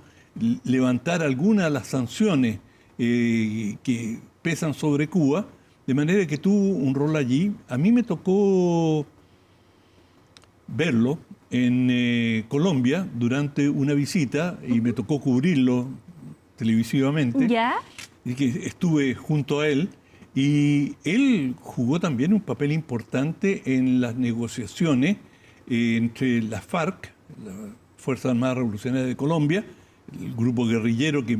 Speaker 2: levantar algunas de las sanciones que pesan sobre Cuba, de manera que tuvo un rol allí. A mí me tocó verlo en Colombia durante una visita, y me tocó cubrirlo televisivamente.
Speaker 1: ¿Ya?
Speaker 2: Y que estuve junto a él, y él jugó también un papel importante en las negociaciones entre las FARC, la Fuerza Armada Revolucionaria de Colombia, el grupo guerrillero que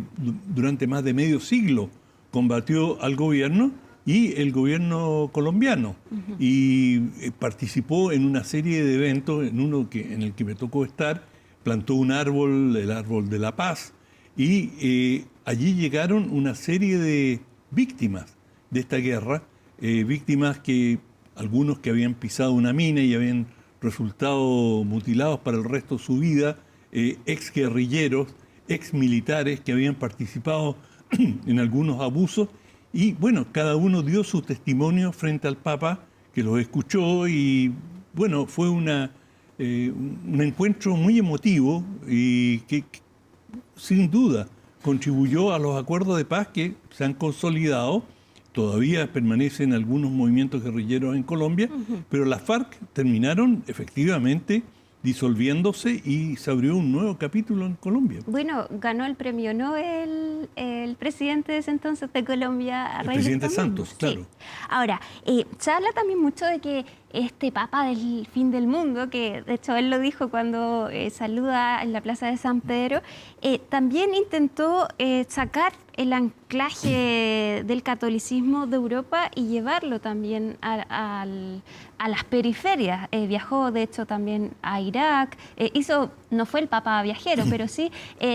Speaker 2: durante más de medio siglo combatió al gobierno, y el gobierno colombiano. Y participó en una serie de eventos, en el que me tocó estar, plantó un árbol, el árbol de la paz, y allí llegaron una serie de víctimas de esta guerra, víctimas algunos que habían pisado una mina y habían resultado mutilados para el resto de su vida, ex guerrilleros, ex militares que habían participado en algunos abusos. Y bueno, cada uno dio su testimonio frente al Papa, que los escuchó, y bueno, fue un encuentro muy emotivo, y que sin duda contribuyó a los acuerdos de paz que se han consolidado. Todavía permanecen algunos movimientos guerrilleros en Colombia, pero las FARC terminaron efectivamente disolviéndose, y se abrió un nuevo capítulo en Colombia.
Speaker 1: Bueno, ganó el premio Nobel el presidente de ese entonces de Colombia,
Speaker 2: el presidente Santos, claro.
Speaker 1: Sí. Ahora, se habla también mucho de que este Papa del fin del mundo, que de hecho él lo dijo cuando saluda en la Plaza de San Pedro, también intentó sacar el anclaje del catolicismo de Europa y llevarlo también a las periferias. Viajó, de hecho, también a Irak. No fue el Papa viajero, pero sí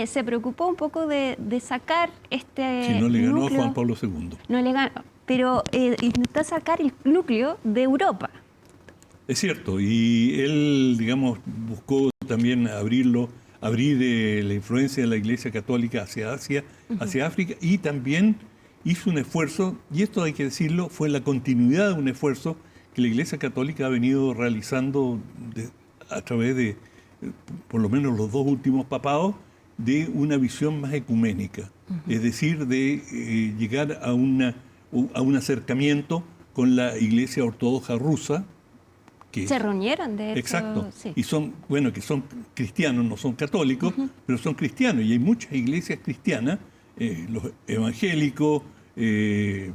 Speaker 1: se preocupó un poco de sacar este
Speaker 2: sí, no le ganó
Speaker 1: núcleo.
Speaker 2: a Juan Pablo II.
Speaker 1: No le ganó, pero intentó sacar el núcleo de Europa.
Speaker 2: Es cierto, y él, digamos, buscó también abrirlo abrir la influencia de la Iglesia Católica hacia Asia, hacia África, y también hizo un esfuerzo, y esto hay que decirlo, fue la continuidad de un esfuerzo que la Iglesia Católica ha venido realizando a través de, por lo menos los 2 últimos papados, de una visión más ecuménica, es decir, de llegar a un acercamiento con la Iglesia Ortodoxa rusa.
Speaker 1: Se reunieron, de hecho.
Speaker 2: Exacto.
Speaker 1: Sí.
Speaker 2: Y son, bueno, que son cristianos, no son católicos, pero son cristianos. Y hay muchas iglesias cristianas, los evangélicos, y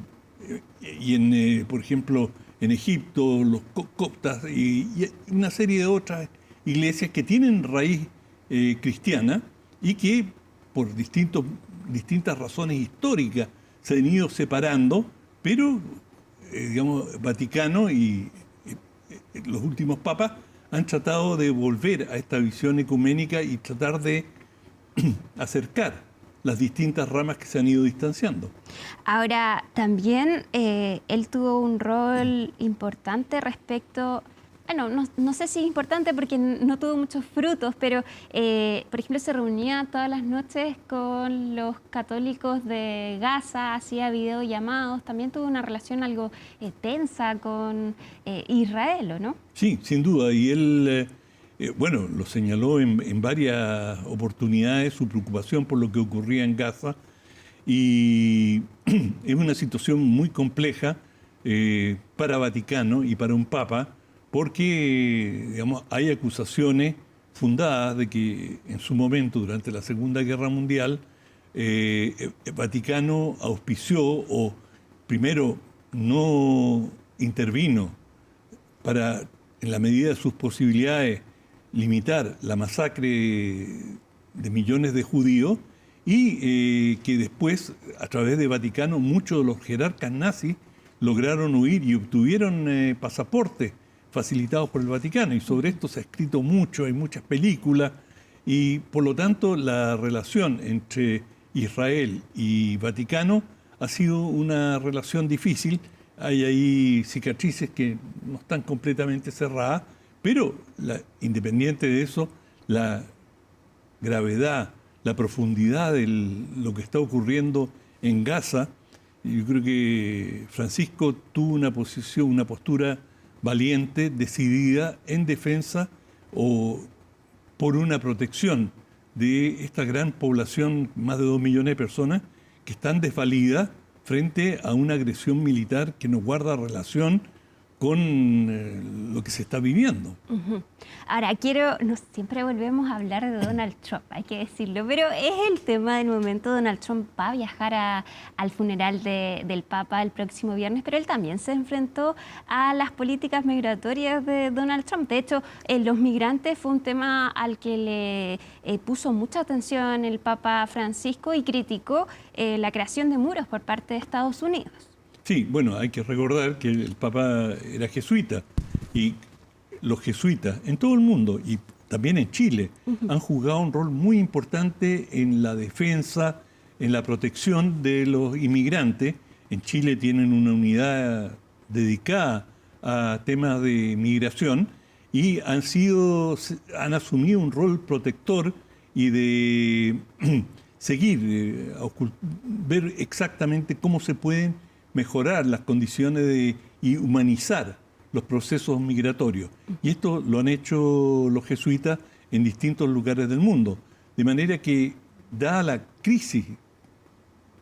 Speaker 2: por ejemplo, en Egipto, los coptas, y una serie de otras iglesias que tienen raíz cristiana y que por distintas razones históricas se han ido separando, pero, digamos, Vaticano y los últimos papas han tratado de volver a esta visión ecuménica y tratar de acercar las distintas ramas que se han ido distanciando.
Speaker 1: Ahora, también él tuvo un rol importante respecto... Bueno, no sé si es importante porque no tuvo muchos frutos, pero, por ejemplo, se reunía todas las noches con los católicos de Gaza, hacía videollamados, también tuvo una relación algo tensa con Israel, ¿o no?
Speaker 2: Sí, sin duda, y él, bueno, lo señaló en varias oportunidades, su preocupación por lo que ocurría en Gaza, y es una situación muy compleja para Vaticano y para un papa, porque, digamos, hay acusaciones fundadas de que en su momento, durante la Segunda Guerra Mundial, el Vaticano auspició o primero no intervino para, en la medida de sus posibilidades, limitar la masacre de millones de judíos y que después, a través de Vaticano, muchos de los jerarcas nazis lograron huir y obtuvieron pasaportes facilitados por el Vaticano, y sobre esto se ha escrito mucho, hay muchas películas, y por lo tanto la relación entre Israel y Vaticano ha sido una relación difícil. Hay ahí cicatrices que no están completamente cerradas, pero independiente de eso, la gravedad, la profundidad de lo que está ocurriendo en Gaza, yo creo que Francisco tuvo una postura valiente, decidida, en defensa o por una protección de esta gran población, más de 2 millones de personas, que están desvalidas frente a una agresión militar que no guarda relación con lo que se está viviendo.
Speaker 1: Ahora, siempre volvemos a hablar de Donald Trump, hay que decirlo, pero es el tema del momento. Donald Trump va a viajar al funeral del Papa el próximo viernes, pero él también se enfrentó a las políticas migratorias de Donald Trump. De hecho, los migrantes fue un tema al que le puso mucha atención el Papa Francisco y criticó la creación de muros por parte de Estados Unidos.
Speaker 2: Sí, bueno, hay que recordar que el Papa era jesuita y los jesuitas en todo el mundo y también en Chile han jugado un rol muy importante en la defensa, en la protección de los inmigrantes. En Chile tienen una unidad dedicada a temas de migración y han asumido un rol protector y de seguir, ver exactamente cómo se pueden mejorar las condiciones y humanizar los procesos migratorios. Y esto lo han hecho los jesuitas en distintos lugares del mundo. De manera que, dada la crisis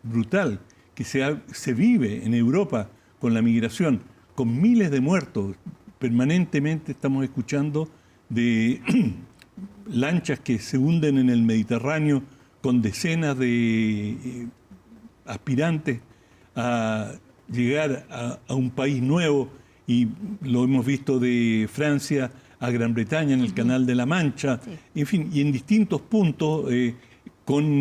Speaker 2: brutal que se vive en Europa con la migración, con miles de muertos, permanentemente estamos escuchando de lanchas que se hunden en el Mediterráneo con decenas de aspirantes a llegar a un país nuevo, y lo hemos visto de Francia a Gran Bretaña en el Canal de la Mancha, en fin, y en distintos puntos con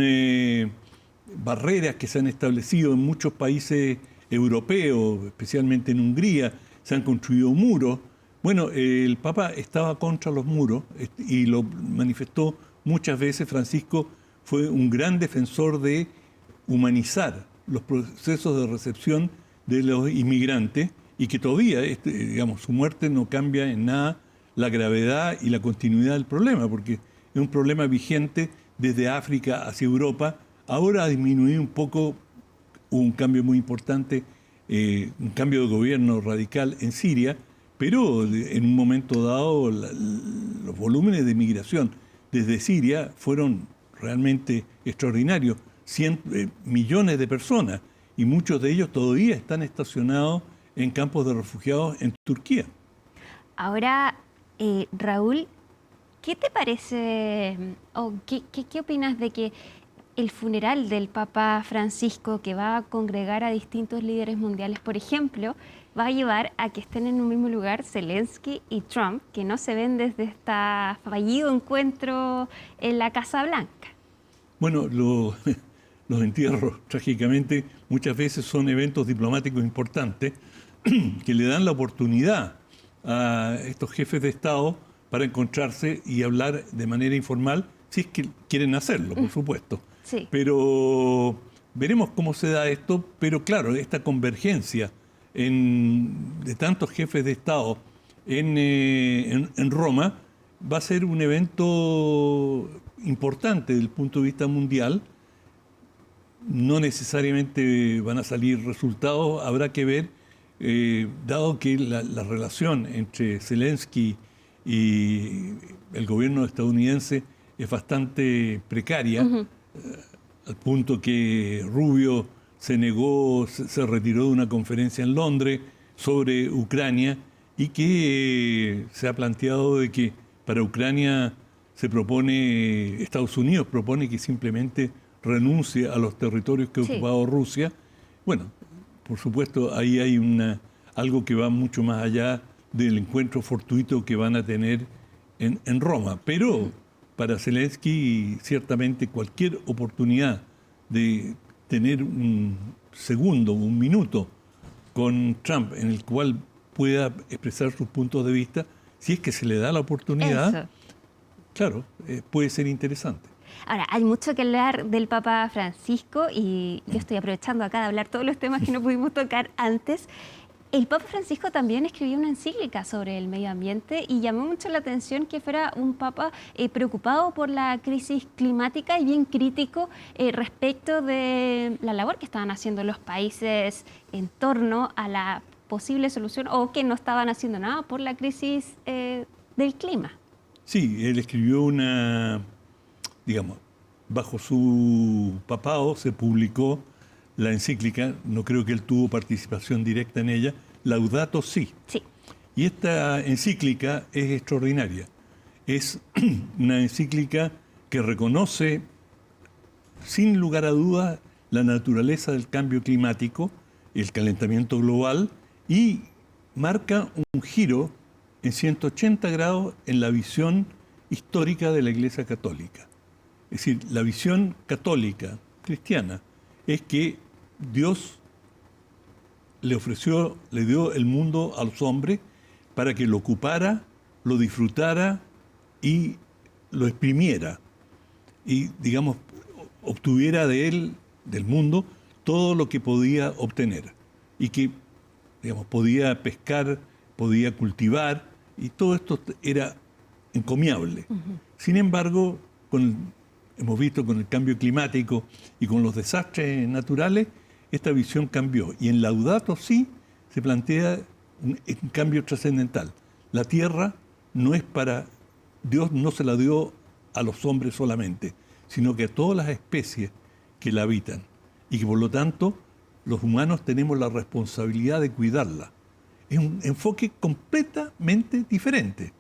Speaker 2: barreras que se han establecido en muchos países europeos, especialmente en Hungría, se han construido muros. Bueno, el Papa estaba contra los muros y lo manifestó muchas veces. Francisco fue un gran defensor de humanizar los procesos de recepción de los inmigrantes y que todavía, digamos, su muerte no cambia en nada la gravedad y la continuidad del problema, porque es es un problema vigente desde África hacia Europa. Ahora ha disminuido un poco, hubo un cambio muy importante, un cambio de gobierno radical en Siria, pero en un momento dado los volúmenes de migración desde Siria fueron realmente extraordinarios. Millones de personas, y muchos de ellos todavía están estacionados en campos de refugiados en Turquía.
Speaker 1: Ahora, Raúl, ¿qué te parece o qué opinas de que el funeral del Papa Francisco, que va a congregar a distintos líderes mundiales, por ejemplo, va a llevar a que estén en un mismo lugar Zelensky y Trump, que no se ven desde este fallido encuentro en la Casa Blanca?
Speaker 2: Bueno, los entierros, trágicamente, muchas veces son eventos diplomáticos importantes que le dan la oportunidad a estos jefes de Estado para encontrarse y hablar de manera informal, si es que quieren hacerlo, por supuesto.
Speaker 1: Sí.
Speaker 2: Pero veremos cómo se da esto, pero claro, esta convergencia de tantos jefes de Estado en Roma va a ser un evento importante desde el punto de vista mundial. No necesariamente van a salir resultados, habrá que ver, dado que la relación entre Zelensky y el gobierno estadounidense es bastante precaria, al punto que Rubio se retiró de una conferencia en Londres sobre Ucrania, y que se ha planteado de que para Ucrania Estados Unidos propone que simplemente renuncie a los territorios que ha ocupado Rusia. Bueno, por supuesto, ahí hay algo que va mucho más allá del encuentro fortuito que van a tener en Roma. Pero para Zelensky, ciertamente cualquier oportunidad de tener un segundo, un minuto con Trump en el cual pueda expresar sus puntos de vista, si es que se le da la oportunidad, claro, puede ser interesante.
Speaker 1: Ahora, hay mucho que hablar del Papa Francisco y yo estoy aprovechando acá de hablar todos los temas que no pudimos tocar antes. El Papa Francisco también escribió una encíclica sobre el medio ambiente y llamó mucho la atención que fuera un Papa preocupado por la crisis climática y bien crítico respecto de la labor que estaban haciendo los países en torno a la posible solución, o que no estaban haciendo nada por la crisis del clima.
Speaker 2: Sí, él escribió bajo su papado se publicó la encíclica, no creo que él tuvo participación directa en ella, Laudato Si.
Speaker 1: Sí.
Speaker 2: Y esta encíclica es extraordinaria. Es una encíclica que reconoce, sin lugar a dudas, la naturaleza del cambio climático, el calentamiento global, y marca un giro en 180 grados en la visión histórica de la Iglesia Católica. Es decir, la visión católica, cristiana, es que Dios le dio el mundo a los hombres para que lo ocupara, lo disfrutara y lo exprimiera. Y, obtuviera de él, del mundo, todo lo que podía obtener. Y que, podía pescar, podía cultivar, y todo esto era encomiable. Sin embargo, hemos visto con el cambio climático y con los desastres naturales, esta visión cambió. Y en Laudato Si se plantea un cambio trascendental. La tierra no es Dios no se la dio a los hombres solamente, sino que a todas las especies que la habitan. Y que por lo tanto, los humanos tenemos la responsabilidad de cuidarla. Es un enfoque completamente diferente.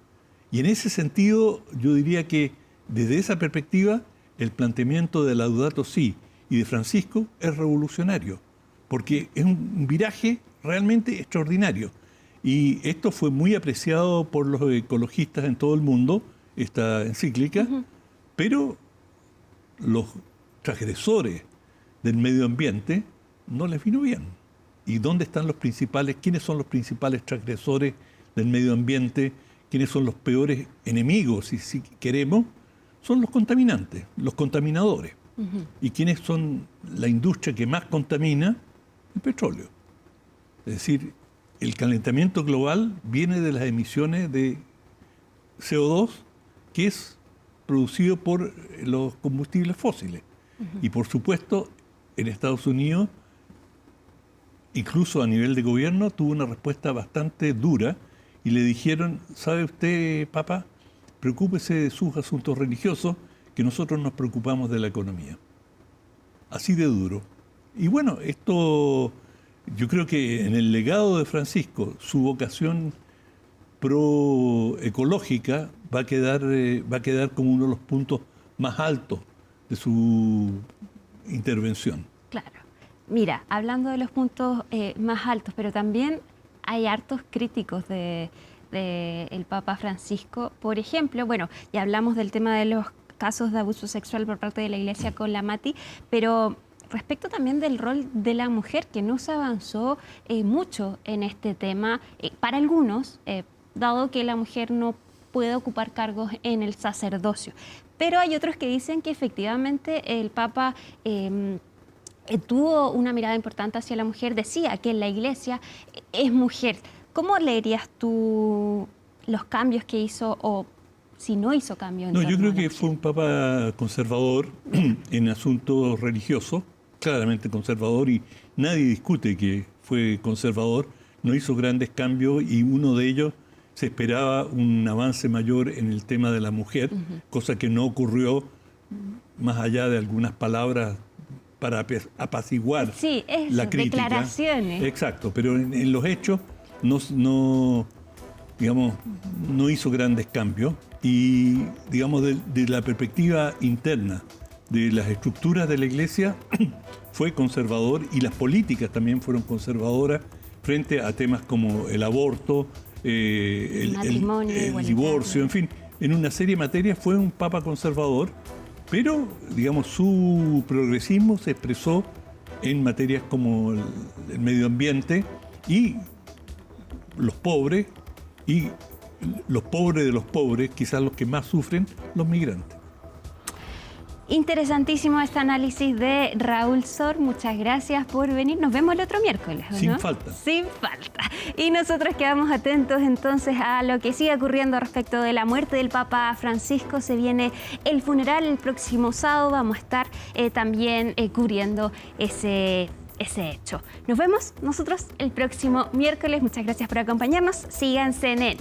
Speaker 2: Y en ese sentido, yo diría que desde esa perspectiva, el planteamiento de Laudato Si y de Francisco es revolucionario, porque es un viraje realmente extraordinario. Y esto fue muy apreciado por los ecologistas en todo el mundo, esta encíclica, pero los transgresores del medio ambiente no les vino bien. ¿Y dónde están quiénes son los principales transgresores del medio ambiente? ¿Quiénes son los peores enemigos, si queremos? Son los contaminantes, los contaminadores. ¿Y quiénes son la industria que más contamina? El petróleo. Es decir, el calentamiento global viene de las emisiones de CO2, que es producido por los combustibles fósiles. Y por supuesto, en Estados Unidos, incluso a nivel de gobierno, tuvo una respuesta bastante dura y le dijeron, ¿sabe usted, papá? Preocúpese de sus asuntos religiosos, que nosotros nos preocupamos de la economía. Así de duro. Y bueno, esto, yo creo que en el legado de Francisco, su vocación proecológica va a quedar como uno de los puntos más altos de su intervención.
Speaker 1: Claro. Mira, hablando de los puntos más altos, pero también hay hartos críticos del Papa Francisco. Por ejemplo, bueno, ya hablamos del tema de los casos de abuso sexual por parte de la Iglesia con la Mati, pero respecto también del rol de la mujer, que no se avanzó mucho en este tema, para algunos, dado que la mujer no puede ocupar cargos en el sacerdocio. Pero hay otros que dicen que efectivamente el Papa tuvo una mirada importante hacia la mujer, decía que en la Iglesia es mujer. ¿Cómo leerías tú los cambios que hizo o si no hizo cambios?
Speaker 2: No, yo creo que fue un Papa conservador en asuntos religiosos, claramente conservador, y nadie discute que fue conservador. No hizo grandes cambios y uno de ellos se esperaba un avance mayor en el tema de la mujer, cosa que no ocurrió más allá de algunas palabras para apaciguar la crítica.
Speaker 1: Declaraciones.
Speaker 2: Exacto, pero en los hechos no hizo grandes cambios y, digamos, de la perspectiva interna de las estructuras de la Iglesia fue conservador y las políticas también fueron conservadoras frente a temas como el aborto, el divorcio, en fin, en una serie de materias fue un Papa conservador, pero, digamos, su progresismo se expresó en materias como el medio ambiente y los pobres, y los pobres de los pobres, quizás los que más sufren, los migrantes.
Speaker 1: Interesantísimo este análisis de Raúl Sor. Muchas gracias por venir. Nos vemos el otro miércoles, ¿no?
Speaker 2: Sin falta.
Speaker 1: Sin falta. Y nosotros quedamos atentos entonces a lo que sigue ocurriendo respecto de la muerte del Papa Francisco. Se viene el funeral el próximo sábado. Vamos a estar también cubriendo ese hecho. Nos vemos nosotros el próximo miércoles. Muchas gracias por acompañarnos. Sigan CNN.